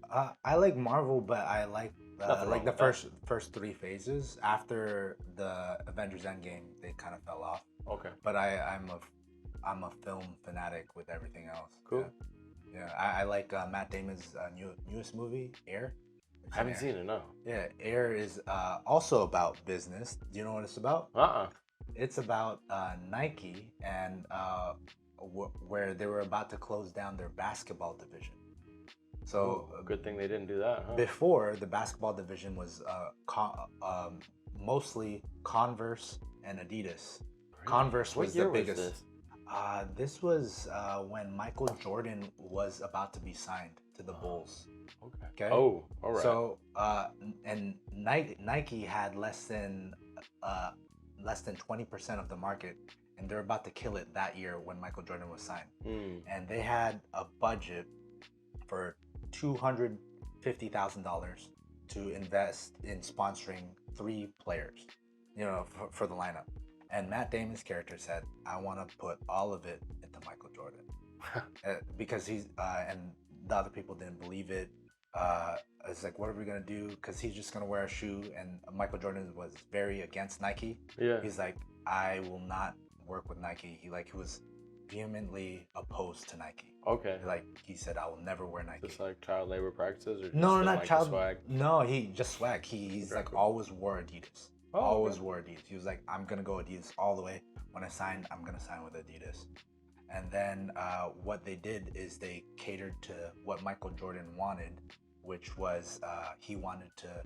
I like Marvel, but I like Nothing wrong like the with first three phases. After the Avengers Endgame, they kind of fell off. Okay. But I'm a film fanatic with everything else. Cool. Yeah, I like Matt Damon's newest movie, Air. I haven't seen it, no. Yeah, Air is also about business. Do you know what it's about? It's about Nike and where they were about to close down their basketball division. So good thing they didn't do that, huh? before, the basketball division was mostly Converse and Adidas. Converse was What year the biggest. was this? This was when Michael Jordan was about to be signed to the Bulls. Okay. Okay. Oh, all right. So and Nike had less than 20% of the market, and they're about to kill it that year when Michael Jordan was signed. And they had a budget for $250,000 to invest in sponsoring 3 players, for the lineup. And Matt Damon's character said, "I want to put all of it into Michael Jordan," because he's and the other people didn't believe it. It's like, what are we gonna do? Because he's just gonna wear a shoe, and Michael Jordan was very against Nike. Yeah. He's like, I will not work with Nike. He was vehemently opposed to Nike. Okay. Like he said, I will never wear Nike. Just like child labor practices, or just No, the, not like, child. swag? No, he just swag. He's like always wore Adidas. Oh, Always okay. wore Adidas. He was like, I'm gonna go Adidas all the way. When I signed, I'm gonna sign with Adidas. And then what they did is they catered to what Michael Jordan wanted, which was he wanted to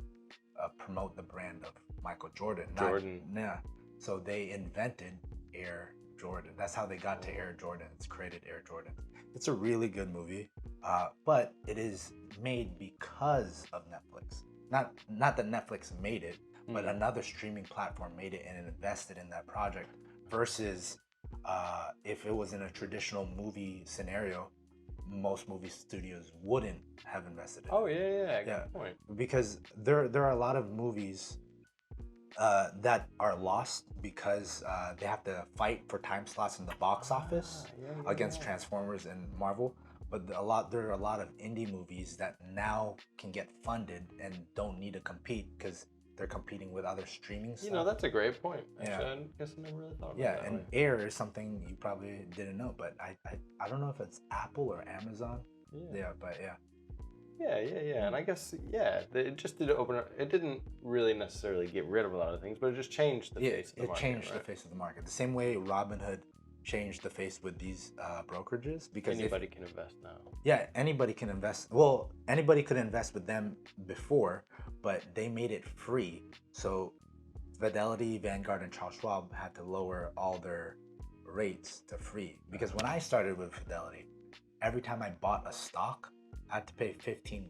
promote the brand of Michael Jordan. Yeah. So they invented Air Jordan. That's how they got to Air Jordan. It's created Air Jordan. It's a really good movie, but it is made because of Netflix. Not that Netflix made it, but another streaming platform made it and invested in that project. Versus if it was in a traditional movie scenario, most movie studios wouldn't have invested in it. Oh yeah. Good point. Because there are a lot of movies that are lost because they have to fight for time slots in the box office against Transformers and Marvel. But there are a lot of indie movies that now can get funded and don't need to compete because they're competing with other streaming stuff. That's a great point. Actually, Yeah. I guess I never really thought about Yeah, that and way. Air is something you probably didn't know, but I don't know if it's Apple or Amazon. Yeah. But yeah. Yeah. And I guess, it just did open up. It didn't really necessarily get rid of a lot of things, but it just changed the face of the market. It changed the right? face of the market. The same way Robinhood changed the face with these brokerages, because Anybody can invest now. Yeah, anybody can invest. Well, anybody could invest with them before, but they made it free. So Fidelity, Vanguard, and Charles Schwab had to lower all their rates to free. Because when I started with Fidelity, every time I bought a stock, I had to pay $15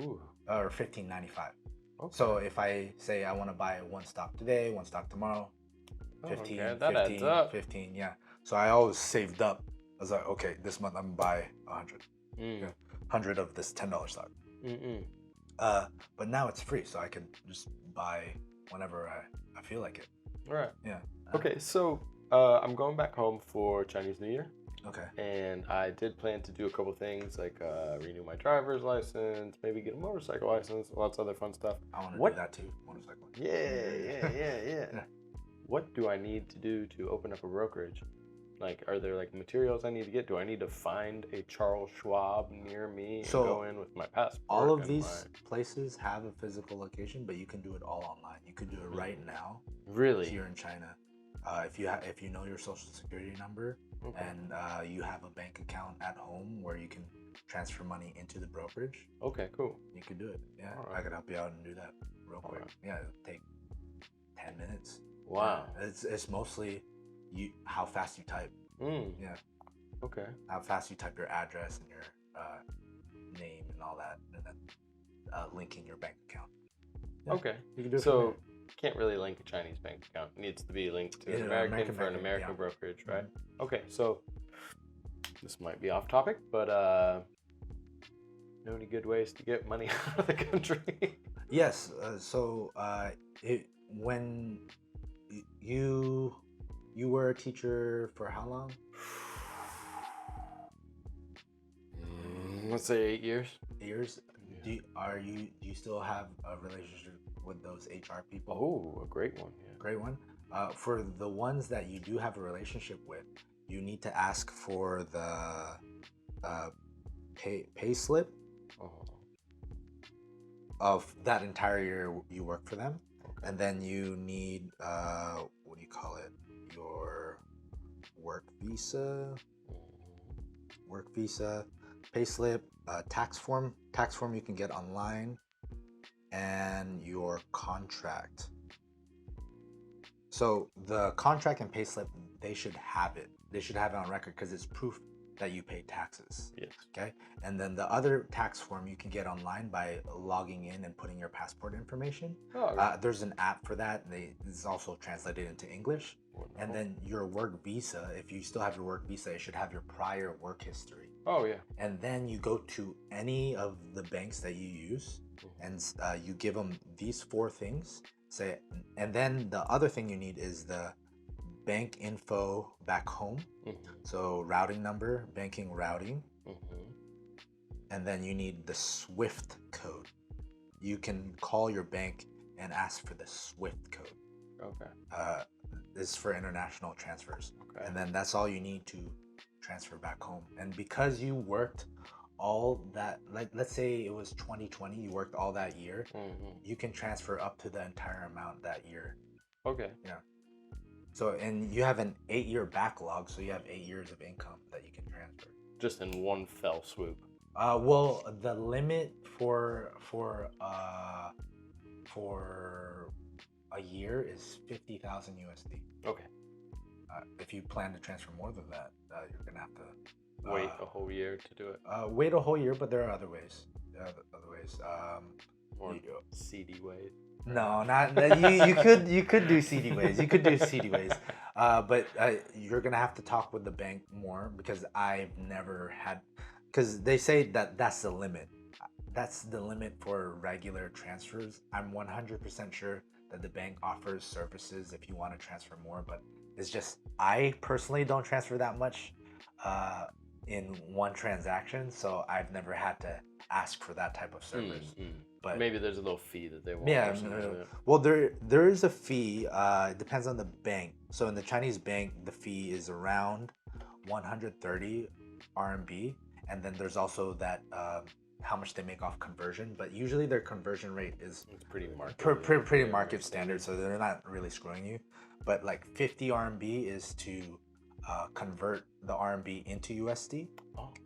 Ooh. or $15.95. Okay. So if I say I want to buy one stock today, one stock tomorrow, 15, okay. That 15, adds up. 15, yeah. So I always saved up. I was like, okay, this month I'm gonna buy 100. Yeah, 100 of this $10 stock. But now it's free, so I can just buy whenever I feel like it. All right. Yeah. Okay, so I'm going back home for Chinese New Year, Okay. and I did plan to do a couple things like renew my driver's license, maybe get a motorcycle license, lots of other fun stuff. I want to What? do that too. Motorcycle. Yeah. What do I need to do to open up a brokerage? Like, are there like materials I need to get? Do I need to find a Charles Schwab near me and So, go in with my passport? All of and these places have a physical location, but you can do it all online. You could do it right now Really? here in China. if you know your social security number Okay. and you have a bank account at home where you can transfer money into the brokerage, Okay, cool. you could do it. Yeah, All I right. could help you out and do that real quick. Alright. Yeah, it'll take 10 minutes. Wow. Yeah, it's mostly how fast you type. Mm, Yeah, okay. how fast you type your address and your name and all that, and then linking your bank account. Yeah, Okay. you can do it. So can't really link a Chinese bank account. It needs to be linked to Yeah, an an American American for an bank, American yeah. brokerage, right? Okay, so this might be off topic, but know any good ways to get money out of the country? Yes. When you were a teacher for how long? Let's say 8 years. Years. Do you still have a relationship with those HR people? Oh, a great one. Yeah. Great one. For the ones that you do have a relationship with, you need to ask for the pay slip Oh, of that entire year you work for them, okay. and then you need what do you call it? Your work visa, pay slip, tax form. Tax form you can get online, and your contract. So the contract and pay slip, they should have it. They should have it on record because it's proof that you pay taxes. Yes. Okay. And then the other tax form you can get online by logging in and putting your passport information. Oh, There's an app for that. It's also translated into English. wonderful. And then your work visa, if you still have your work visa, it should have your prior work history. Oh, yeah. And then you go to any of the banks that you use, and you give them these 4 things. And then the other thing you need is the bank info back home. So routing number, banking routing, and then you need the SWIFT code. You can call your bank and ask for the SWIFT code. Okay. This is for international transfers. Okay. And then that's all you need to transfer back home. And because you worked all that, like let's say it was 2020, you worked all that year, you can transfer up to the entire amount that year. Okay. So, and you have an 8-year backlog, so you have 8 years of income that you can transfer. Just in one fell swoop. Well, the limit for a year is 50,000 USD. Okay. If you plan to transfer more than that, you're gonna have to Wait a whole year to do it. wait a whole year. But there are other ways. Or you- CD ways. No, not that. You could do CD ways. You could do CD ways, but you're gonna have to talk with the bank more because I've never had. Because they say that that's the limit. That's the limit for regular transfers. I'm 100% sure that the bank offers services if you want to transfer more, but it's just I personally don't transfer that much in one transaction, so I've never had to ask for that type of service. But maybe there's a little fee that they want. yeah, or something. well, there is a fee. It depends on the bank. So in the Chinese bank, the fee is around 130 RMB, and then there's also that how much they make off conversion. But usually their conversion rate is It's pretty market. pretty market standard, so they're not really screwing you. But like 50 RMB is to convert the RMB into USD,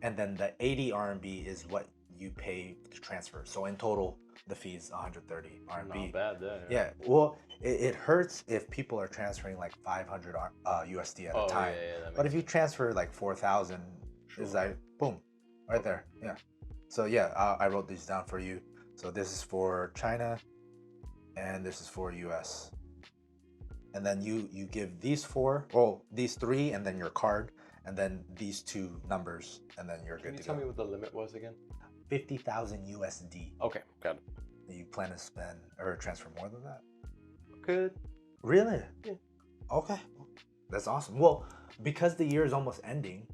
and then the 80 RMB is what you pay to transfer. So in total, the fee is 130 RMB. Not bad there. Yeah, well, it hurts if people are transferring like 500 USD at a time. That But makes if you transfer like 4,000, it's like boom, right there. Yeah. So yeah, I wrote these down for you. So this is for China, and this is for US. And then you give these 4, well, these 3, and then your card, and then these 2 numbers, and then you're Can good you to tell go. me what the limit was again? 50,000 USD. Okay, got it. You plan to spend or transfer more than that? Good. Really? Yeah. Okay. That's awesome. Well, because the year is almost ending,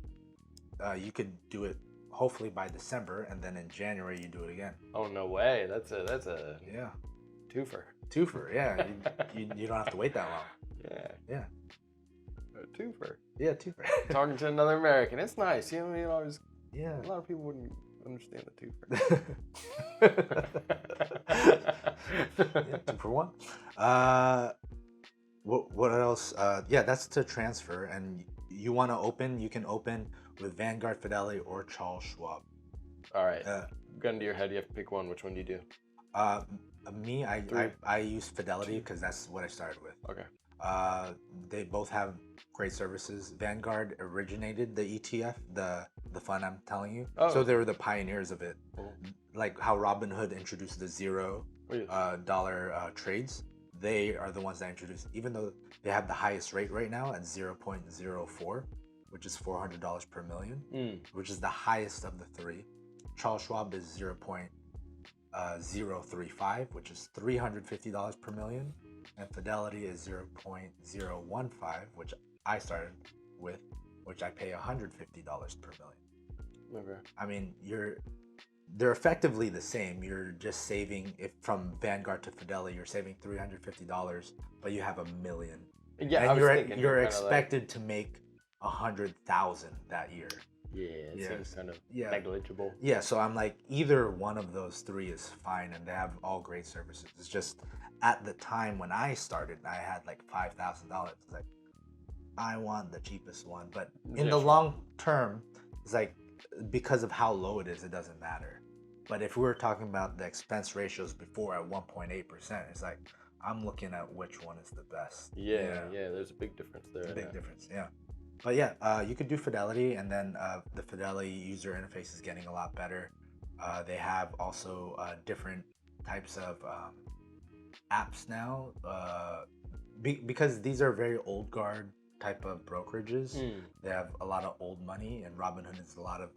you could do it hopefully by December, and then in January you do it again. Oh no way! That's a Yeah. twofer. Twofer. Yeah. you don't have to wait that long. Yeah. Yeah. A twofer. Yeah. Twofer. Talking to another American, it's nice. You know, Yeah. a lot of people wouldn't understand the twofer. Yeah, 2 for 1. What else? Yeah, that's to transfer. And you want to open, you can open with Vanguard, Fidelity, or Charles Schwab. All right. Uh, Gun to your head, you have to pick one. Which one do you do? uh, Me, I, Three, I use Fidelity two. because that's what I started with. Okay. They both have great services. Vanguard originated the ETF, the fund I'm telling you. Oh, So they were the pioneers of it. Cool. Like how Robinhood introduced the $0 Oh, yes. dollar trades. They are the ones that introduced, even though they have the highest rate right now at 0.04, which is $400 per million, which is the highest of the three. Charles Schwab is 0.035, which is $350 per million, and Fidelity is 0.015, which I started with, which I pay $150 per million. Okay. I mean, they're effectively the same. You're just saving, if from Vanguard to Fidelity, you're saving $350, but you have $1 million. Yeah, And I was you're thinking you're kinda expected to make 100,000 that year. Like, it Yeah. seems kind of Yeah. negligible. Yeah, so I'm like, either one of those three is fine, and they have all great services. It's just at the time when I started, I had like $5,000. It's like, I want the cheapest one, but in the sure. long term, it's like, because of how low it is, it doesn't matter. But if we were talking about the expense ratios before at 1.8%, it's like, I'm looking at which one is the best. Yeah, there's a big difference there. A big difference, yeah. But yeah, you could do Fidelity, and then the Fidelity user interface is getting a lot better. They have also different types of apps now, because these are very old guard type of brokerages. They have a lot of old money, and Robinhood is a lot of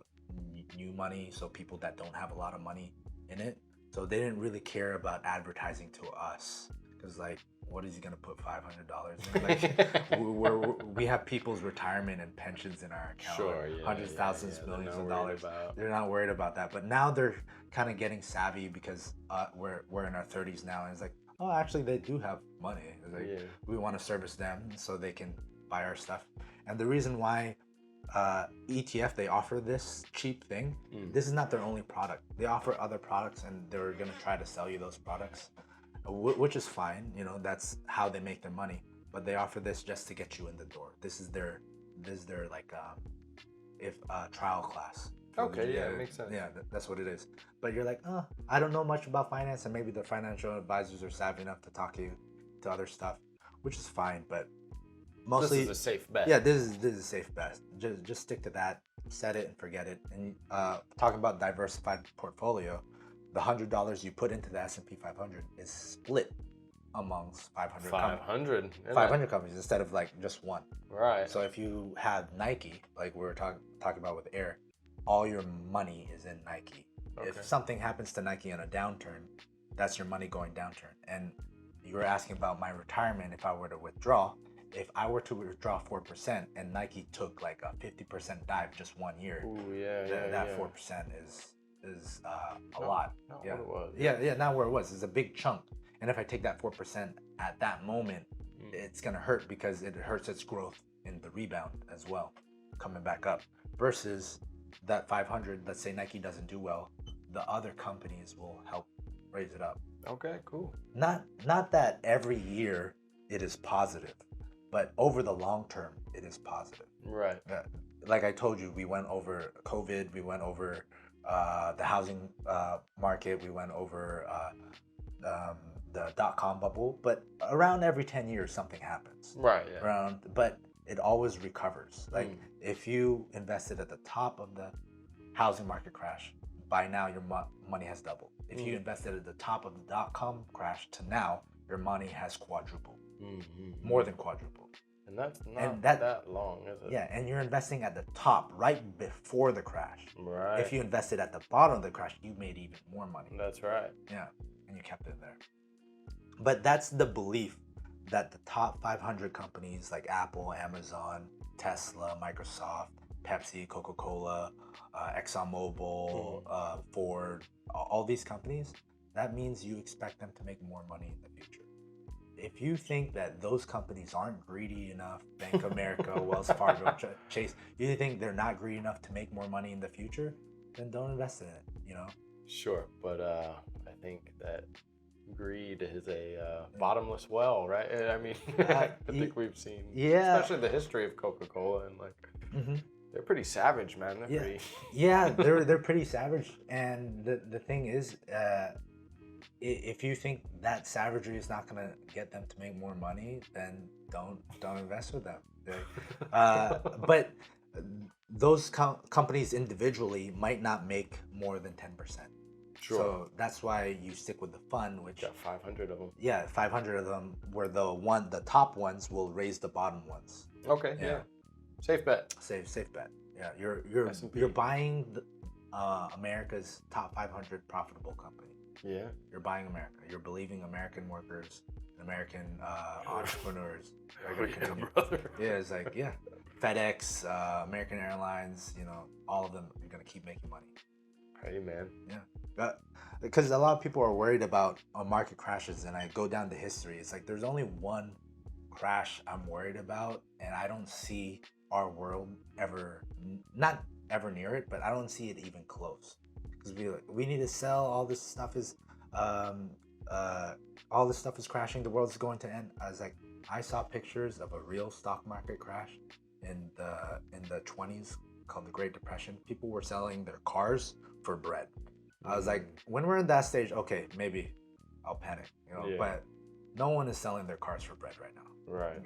new money, so people that don't have a lot of money in it. So they didn't really care about advertising to us, because like, what is he gonna put $500 in? Like, we have people's retirement and pensions in our account, Sure, like yeah, hundreds, thousands, they're millions not of worried dollars. about- They're not worried about that. But now they're kind of getting savvy, because we're in our 30s now, and it's like, oh, actually they do have money. It's like, Yeah. we want to service them so they can buy our stuff. And the reason why ETF, they offer this cheap thing, this is not their only product. They offer other products, and they're going to try to sell you those products, which is fine. You know, that's how they make their money. But they offer this just to get you in the door. This is their like trial class. Okay, yeah, it makes sense. Yeah, that's what it is. But you're like, oh, I don't know much about finance, and maybe the financial advisors are savvy enough to talk you to other stuff, which is fine. But mostly, This is a safe bet. yeah, this is a safe bet. Just stick to that, set it and forget it. And talking about diversified portfolio, the $100 you put into the S&P 500 is split amongst 500 500. 500 companies instead of like just one. Right. So if you have Nike, like we were talking about with Air, all your money is in Nike. Okay. If something happens to Nike in a downturn, that's your money going downturn. And you were asking about my retirement if I were to withdraw. If I were to withdraw 4% and Nike took like a 50% dive just 1 year, Ooh, yeah, that 4% is a lot. Not Yeah. what it was. Yeah, not where it was. It's a big chunk. And if I take that 4% at that moment, it's gonna hurt, because it hurts its growth in the rebound as well, coming back up. Versus that 500, let's say Nike doesn't do well, the other companies will help raise it up. Okay, cool. Not that every year it is positive, but over the long term it is positive. Right. Like I told you, we went over COVID, we went over the housing market, we went over the dot-com bubble, but around every 10 years something happens. Right, yeah. But it always recovers. Like if you invested at the top of the housing market crash, by now your money has doubled. If you invested at the top of the dot-com crash to now, your money has quadrupled, more than quadrupled. And that's not And that long, is it? Yeah, and you're investing at the top right before the crash. Right. If you invested at the bottom of the crash, you made even more money. That's right. Yeah, and you kept it there. But that's the belief that the top 500 companies like Apple, Amazon, Tesla, Microsoft, Pepsi, Coca-Cola, ExxonMobil, Ford, all these companies, that means you expect them to make more money in the future. If you think that those companies aren't greedy enough, Bank of America, Wells Fargo, Chase, you think they're not greedy enough to make more money in the future, then don't invest in it, you know? Sure, but I think that greed is a bottomless well, right? I mean, Uh, I think we've seen, yeah. especially the history of Coca-Cola, and like Hmm. they're pretty savage, man. They're Yeah. pretty. Yeah, they're pretty savage, and the thing is, if you think that savagery is not gonna get them to make more money, then don't invest with them. But those companies individually might not make more than 10%. Sure. So that's why you stick with the fund, which Got 500 of them. yeah, 500 of them, where the top ones will raise the bottom ones. Okay. Yeah. Yeah. Safe bet. Safe bet. Yeah, S&P. you're buying America's top 500 profitable company. Yeah. You're buying America. You're believing American workers, American entrepreneurs are going to continue. Brother. Yeah, it's like, yeah, FedEx, American Airlines, all of them are going to keep making money. Hey, man. Yeah. Because a lot of people are worried about market crashes, and I go down the history. It's like there's only one crash I'm worried about, and I don't see our world ever, not ever near it, but I don't see it even close. Because we need to sell. All this stuff is crashing. The world's going to end. I saw pictures of a real stock market crash in the 20s called the Great Depression. People were selling their cars for bread. I was like, when we're in that stage, okay, maybe I'll panic, Yeah. But no one is selling their cars for bread right now. Right.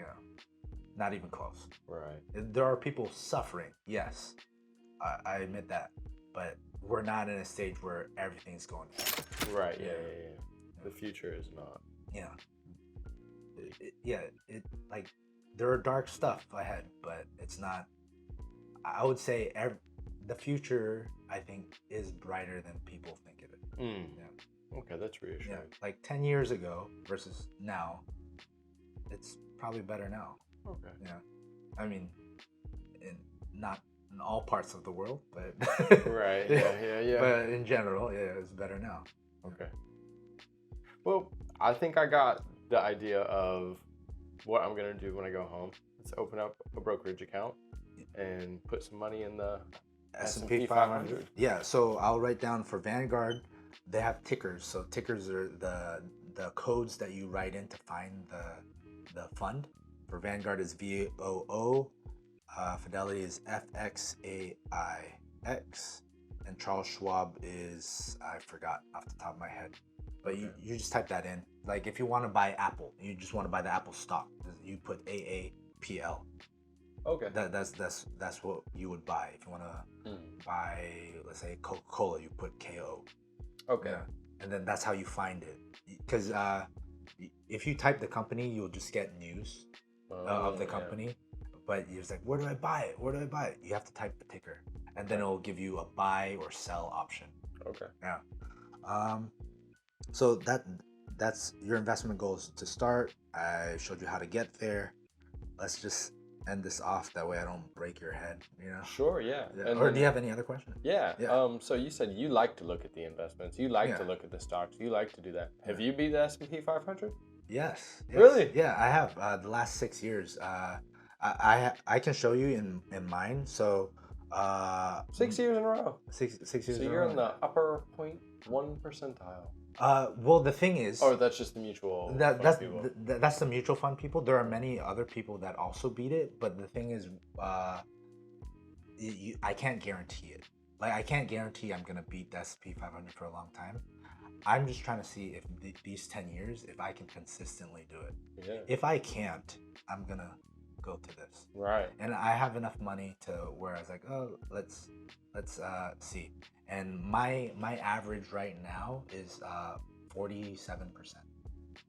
Not even close. Right. There are people suffering, yes, I admit that, but we're not in a stage where everything's going down. Right. Yeah. The future is not. Yeah. Like there are dark stuff ahead, but it's not. I would say the future, I think, is brighter than people think of it. Yeah. Okay, that's reassuring. Yeah. Like 10 years ago versus now, it's probably better now. Okay. Yeah. I mean, not in all parts of the world, but Right. Yeah. But in general, yeah, it's better now. Okay. Well, I think I got the idea of what I'm gonna do when I go home. Let's open up a brokerage account and put some money in the S&P 500. Yeah, so I'll write down for Vanguard. They have tickers. So tickers are the codes that you write in to find the fund. For Vanguard is VOO. Fidelity is FXAIX. And Charles Schwab is, I forgot off the top of my head. But Okay. you just type that in. Like if you want to buy Apple, you just want to buy the Apple stock, you put AAPL. Okay. That's what you would buy. If you want to buy, let's say, Coca-Cola, you put KO. Okay. Yeah. And then that's how you find it. Because if you type the company, you'll just get news of the company. But you're just like, where do I buy it? Where do I buy it? You have to type the ticker. And then it'll give you a buy or sell option. Okay. Yeah. So that's your investment goals to start. I showed you how to get there. Let's just end this off, that way I don't break your head, Sure. Yeah. Yeah. Or do you have any other questions? Yeah. Yeah. So you said you like to look at the investments. You like to look at the stocks. You like to do that. Have you beat the S&P 500? Yes. Really? Yeah, I have. The last 6 years. I can show you in mine. So 6 years in a row. six years. So in a you're row. in the upper 0.1 percentile. Well, the thing is, Or that's just the mutual. fund people. that's the mutual fund people. There are many other people that also beat it, but the thing is, I can't guarantee it. Like I can't guarantee I'm gonna beat the S&P 500 for a long time. I'm just trying to see if these 10 years, if I can consistently do it. Yeah. If I can't, I'm gonna go to this. Right. And I have enough money to where I was like, oh, let's see. And my average right now is 47%.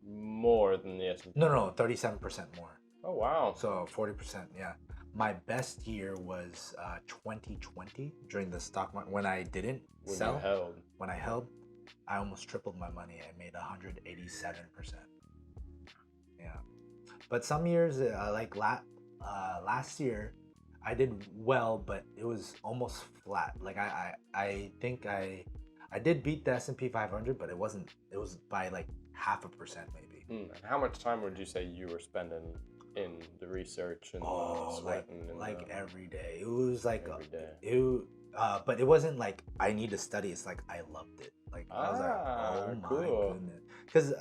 More than the S&P. No, 37% more. Oh wow. So 40%, yeah. My best year was 2020 during the stock market when I didn't When sell. you held. When I held, I almost tripled my money. I made 187%. Yeah. But some years, like last year, I did well, but it was almost flat. Like I think I did beat the S&P 500, but it wasn't. It was by like 0.5% maybe. And how much time would you say you were spending in the research and the sweating? Like every day. It was like every day. But it wasn't like I need to study. It's like I loved it. Like I was like, oh my Cool. goodness. Because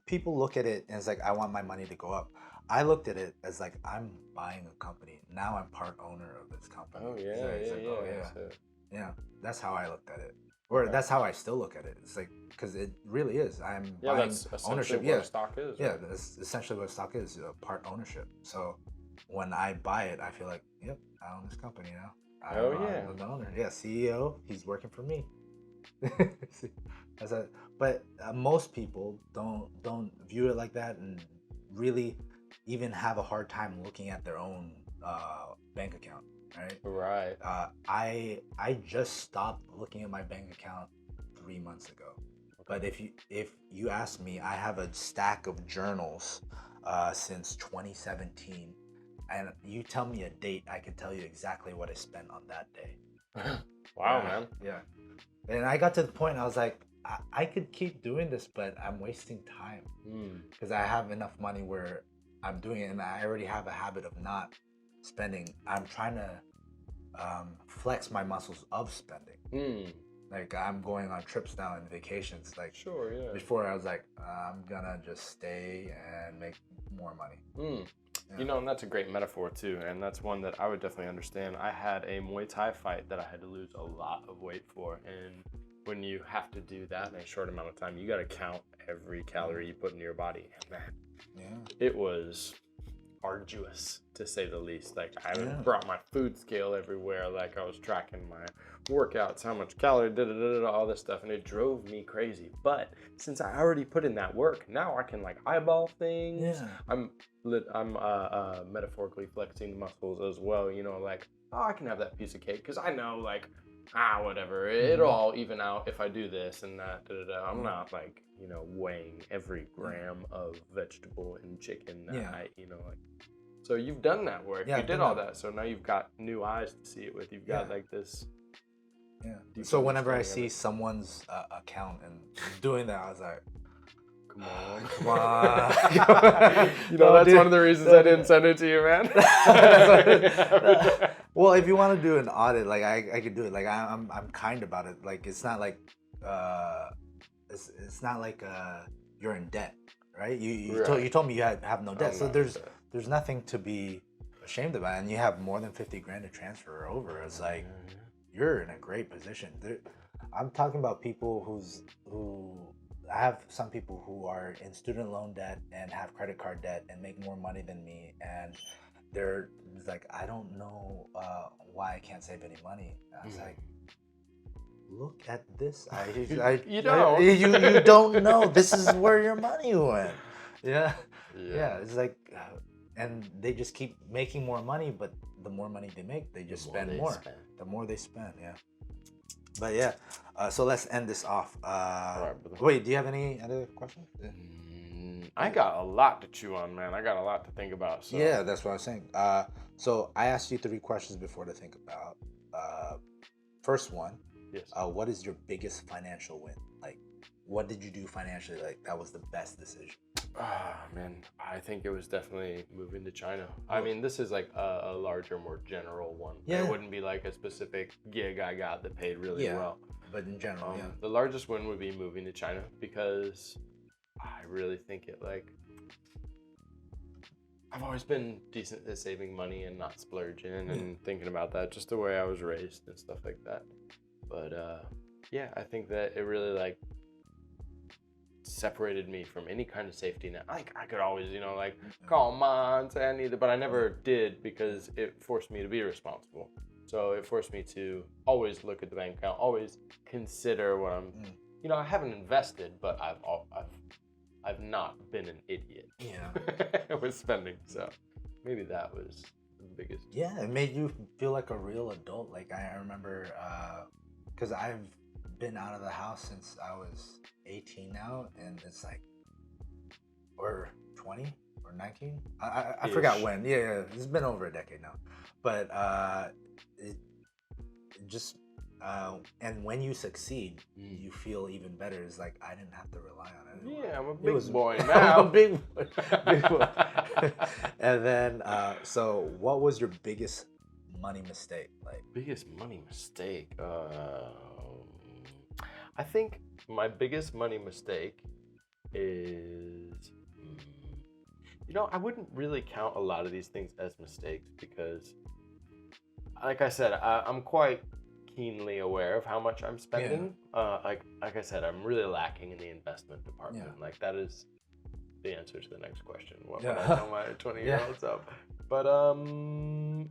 people look at it and it's like I want my money to go up. I looked at it as like I'm buying a company. Now I'm part owner of this company. Oh yeah, So it's yeah, like, yeah. oh, yeah. So, Yeah, that's how I looked at it, or Okay. that's how I still look at it. It's like because it really is. I'm yeah, buying that's essentially ownership. what Yeah, a stock is. yeah, Right? that's essentially what stock is, part ownership. So when I buy it, I feel like, yep, I own this company now. Oh, I'm yeah. the owner. Yeah, CEO. He's working for me. That's a, but most people don't view it like that and really even have a hard time looking at their own bank account, right? Right. I just stopped looking at my bank account 3 months ago. But if you ask me, I have a stack of journals since 2017, and you tell me a date, I can tell you exactly what I spent on that day. Wow, Yeah, man. Yeah. And I got to the point I was like, I could keep doing this, but I'm wasting time because I have enough money where I'm doing it, and I already have a habit of not spending. I'm trying to flex my muscles of spending. Like I'm going on trips now and vacations. Like Sure, yeah. before, I was like, I'm gonna just stay and make more money. Yeah. You know, and that's a great metaphor too, and that's one that I would definitely understand. I had a Muay Thai fight that I had to lose a lot of weight for, and when you have to do that in a short amount of time, you got to count every calorie you put into your body, and man, Yeah. it was arduous to say the least. Like I Yeah. brought my food scale everywhere, like I was tracking my workouts, how much calorie, all this stuff, and it drove me crazy. But since I already put in that work, now I can like eyeball things. Yeah. I'm metaphorically flexing the muscles as well. You know, like oh, I can have that piece of cake because I know like whatever, it'll all even out if I do this and that. I'm not like weighing every gram of vegetable and chicken that I like. So you've done that work. Yeah, you I've did done all that. that. So now you've got new eyes to see it with. You've got Yeah. like this. Yeah. Deep So whenever I understanding of see it. someone's account and doing that, I was like, Come on. come on. That's dude. one of the reasons I didn't send it to you, man. Well, if you want to do an audit, like I could do it. Like I'm kind about it. Like it's not like it's not like you're in debt, right? You told me you have no debt, I'm so not there's nothing to be ashamed about, and you have more than 50 grand to transfer over. It's like you're in a great position. I'm talking about people who I have some people who are in student loan debt and have credit card debt and make more money than me, and they're like, I don't know why I can't save any money. And I was like, look at this. You don't. You don't know. This is where your money went. Yeah. It's like, and they just keep making more money, but the more money they make, they just spend more. The more they spend, yeah. But yeah, so let's end this off. right, brother. Wait, do you have any other questions? I got a lot to chew on, man. I got a lot to think about. So. Yeah, that's what I was saying. So I asked you 3 questions before to think about. First one, Yes. what is your biggest financial win? Like, what did you do financially? Like, that was the best decision. Man, I think it was definitely moving to China. I mean, this is like a larger, more general one. Yeah. It wouldn't be like a specific gig I got that paid really well. But in general, The largest win would be moving to China because I really think it I've always been decent at saving money and not splurging and thinking about that, just the way I was raised and stuff like that. But yeah, I think that it really separated me from any kind of safety net. I could always, call mom and say I need it, but I never did because it forced me to be responsible. So it forced me to always look at the bank account, always consider what I'm. I haven't invested, but I've not been an idiot. Yeah. With spending. So maybe that was the biggest. Yeah, it made you feel like a real adult. Like I remember, because I've been out of the house since I was 18 now, and it's like, or 20 or 19. I forgot when. Yeah, it's been over a decade now. But it just and when you succeed, you feel even better. It's like I didn't have to rely on anyone. Yeah, I'm a big boy now. I'm a big boy. Big boy. And then, so what was your biggest money mistake? Like, Biggest money mistake. I think my biggest money mistake is, I wouldn't really count a lot of these things as mistakes because, like I said, I'm quite keenly aware of how much I'm spending. Like I said, I'm really lacking in the investment department. Yeah. Like that is the answer to the next question. What Yeah. would I tell my 20-year-old self? But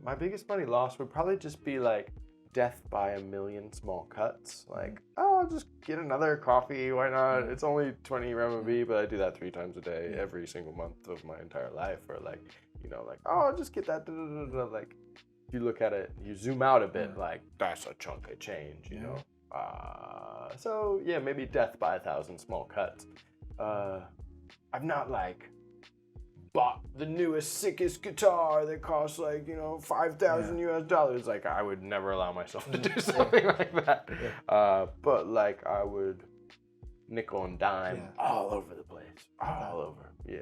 my biggest money loss would probably just be like death by a million small cuts. Like, oh, I'll just get another coffee. Why not? It's only 20 RMB, but I do that 3 times a day every single month of my entire life. Or like, like, oh, I'll just get that. Like, if you look at it, you zoom out a bit, like that's a chunk of change, you know. So yeah, maybe death by 1,000 small cuts. I've not like bought the newest, sickest guitar that costs like, $5,000 US. Like I would never allow myself to do something like that. But like I would nickel and dime all over the place, all over. Yeah.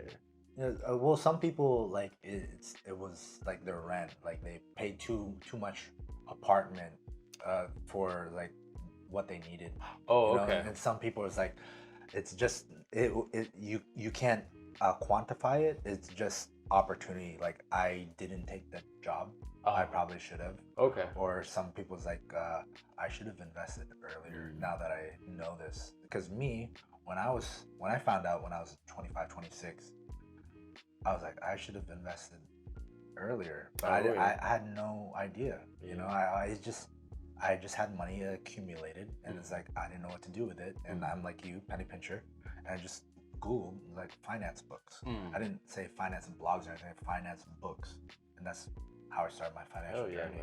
Yeah, well, some people like it was like their rent, like they paid too much apartment for like what they needed. Oh, okay. And some people it's like it's just you can't quantify it. It's just opportunity. Like I didn't take the job. I probably should have. Okay. Or some people's like I should have invested earlier. Now that I know this, because me when I found out when I was 25, 26. I was like, I should have invested earlier, but I had no idea. I just had money accumulated, and it's like I didn't know what to do with it. And I'm like you, penny pincher, and I just Googled like finance books. I didn't say finance blogs or anything, finance books, and that's how I started my financial journey.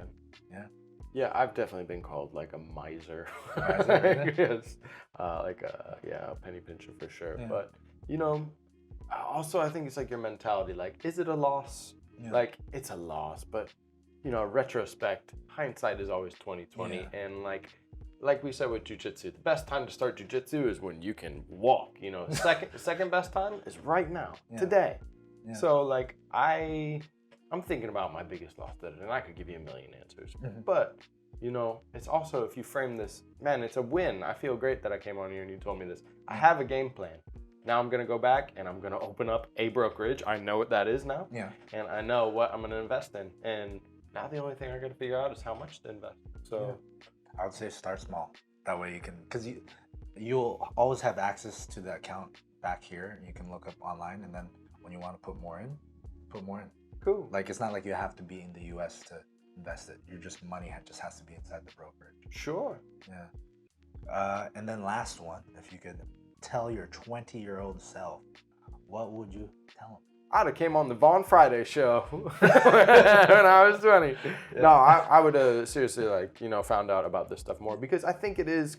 Man. Yeah, I've definitely been called like a miser. Yes, like a penny pincher for sure. Yeah. But also, I think it's like your mentality. Like, is it a loss? Yeah. Like, it's a loss, but retrospect, hindsight is always 20/20. Yeah. And like we said with jiu-jitsu, the best time to start jiu-jitsu is when you can walk. Second best time is right now, today. Yeah. So like I'm thinking about my biggest loss today, and I could give you a million answers, but. It's also, if you frame this, man, it's a win. I feel great that I came on here and you told me this. I have a game plan. Now I'm going to go back and I'm going to open up a brokerage. I know what that is now. Yeah. And I know what I'm going to invest in. And now the only thing I got to figure out is how much to invest. So I would say start small. That way you can, because you'll always have access to the account back here. You can look up online, and then when you want to put more in, put more in. Cool. Like it's not like you have to be in the US to invest it. Your money just has to be inside the brokerage. Sure. Yeah. And then last one, if you could tell your 20-year-old self, what would you tell him? I'd have came on the Vaughn Friday show when I was 20. Yeah. No, I would have seriously found out about this stuff more, because I think it is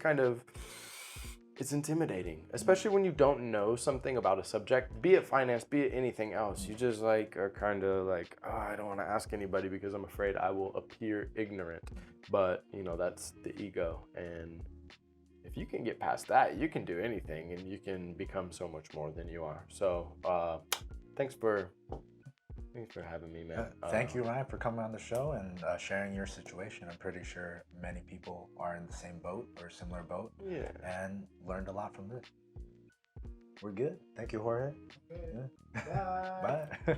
it's intimidating, especially when you don't know something about a subject, be it finance, be it anything else. You just are kind of like, oh, I don't want to ask anybody because I'm afraid I will appear ignorant. But, that's the ego. And if you can get past that, you can do anything and you can become so much more than you are. So thanks for having me, man. Thank you, Ryan, for coming on the show and sharing your situation. I'm pretty sure many people are in the same boat or similar boat, and learned a lot from this. We're good. Thank you, Jorge. Okay. Yeah. Bye. Bye.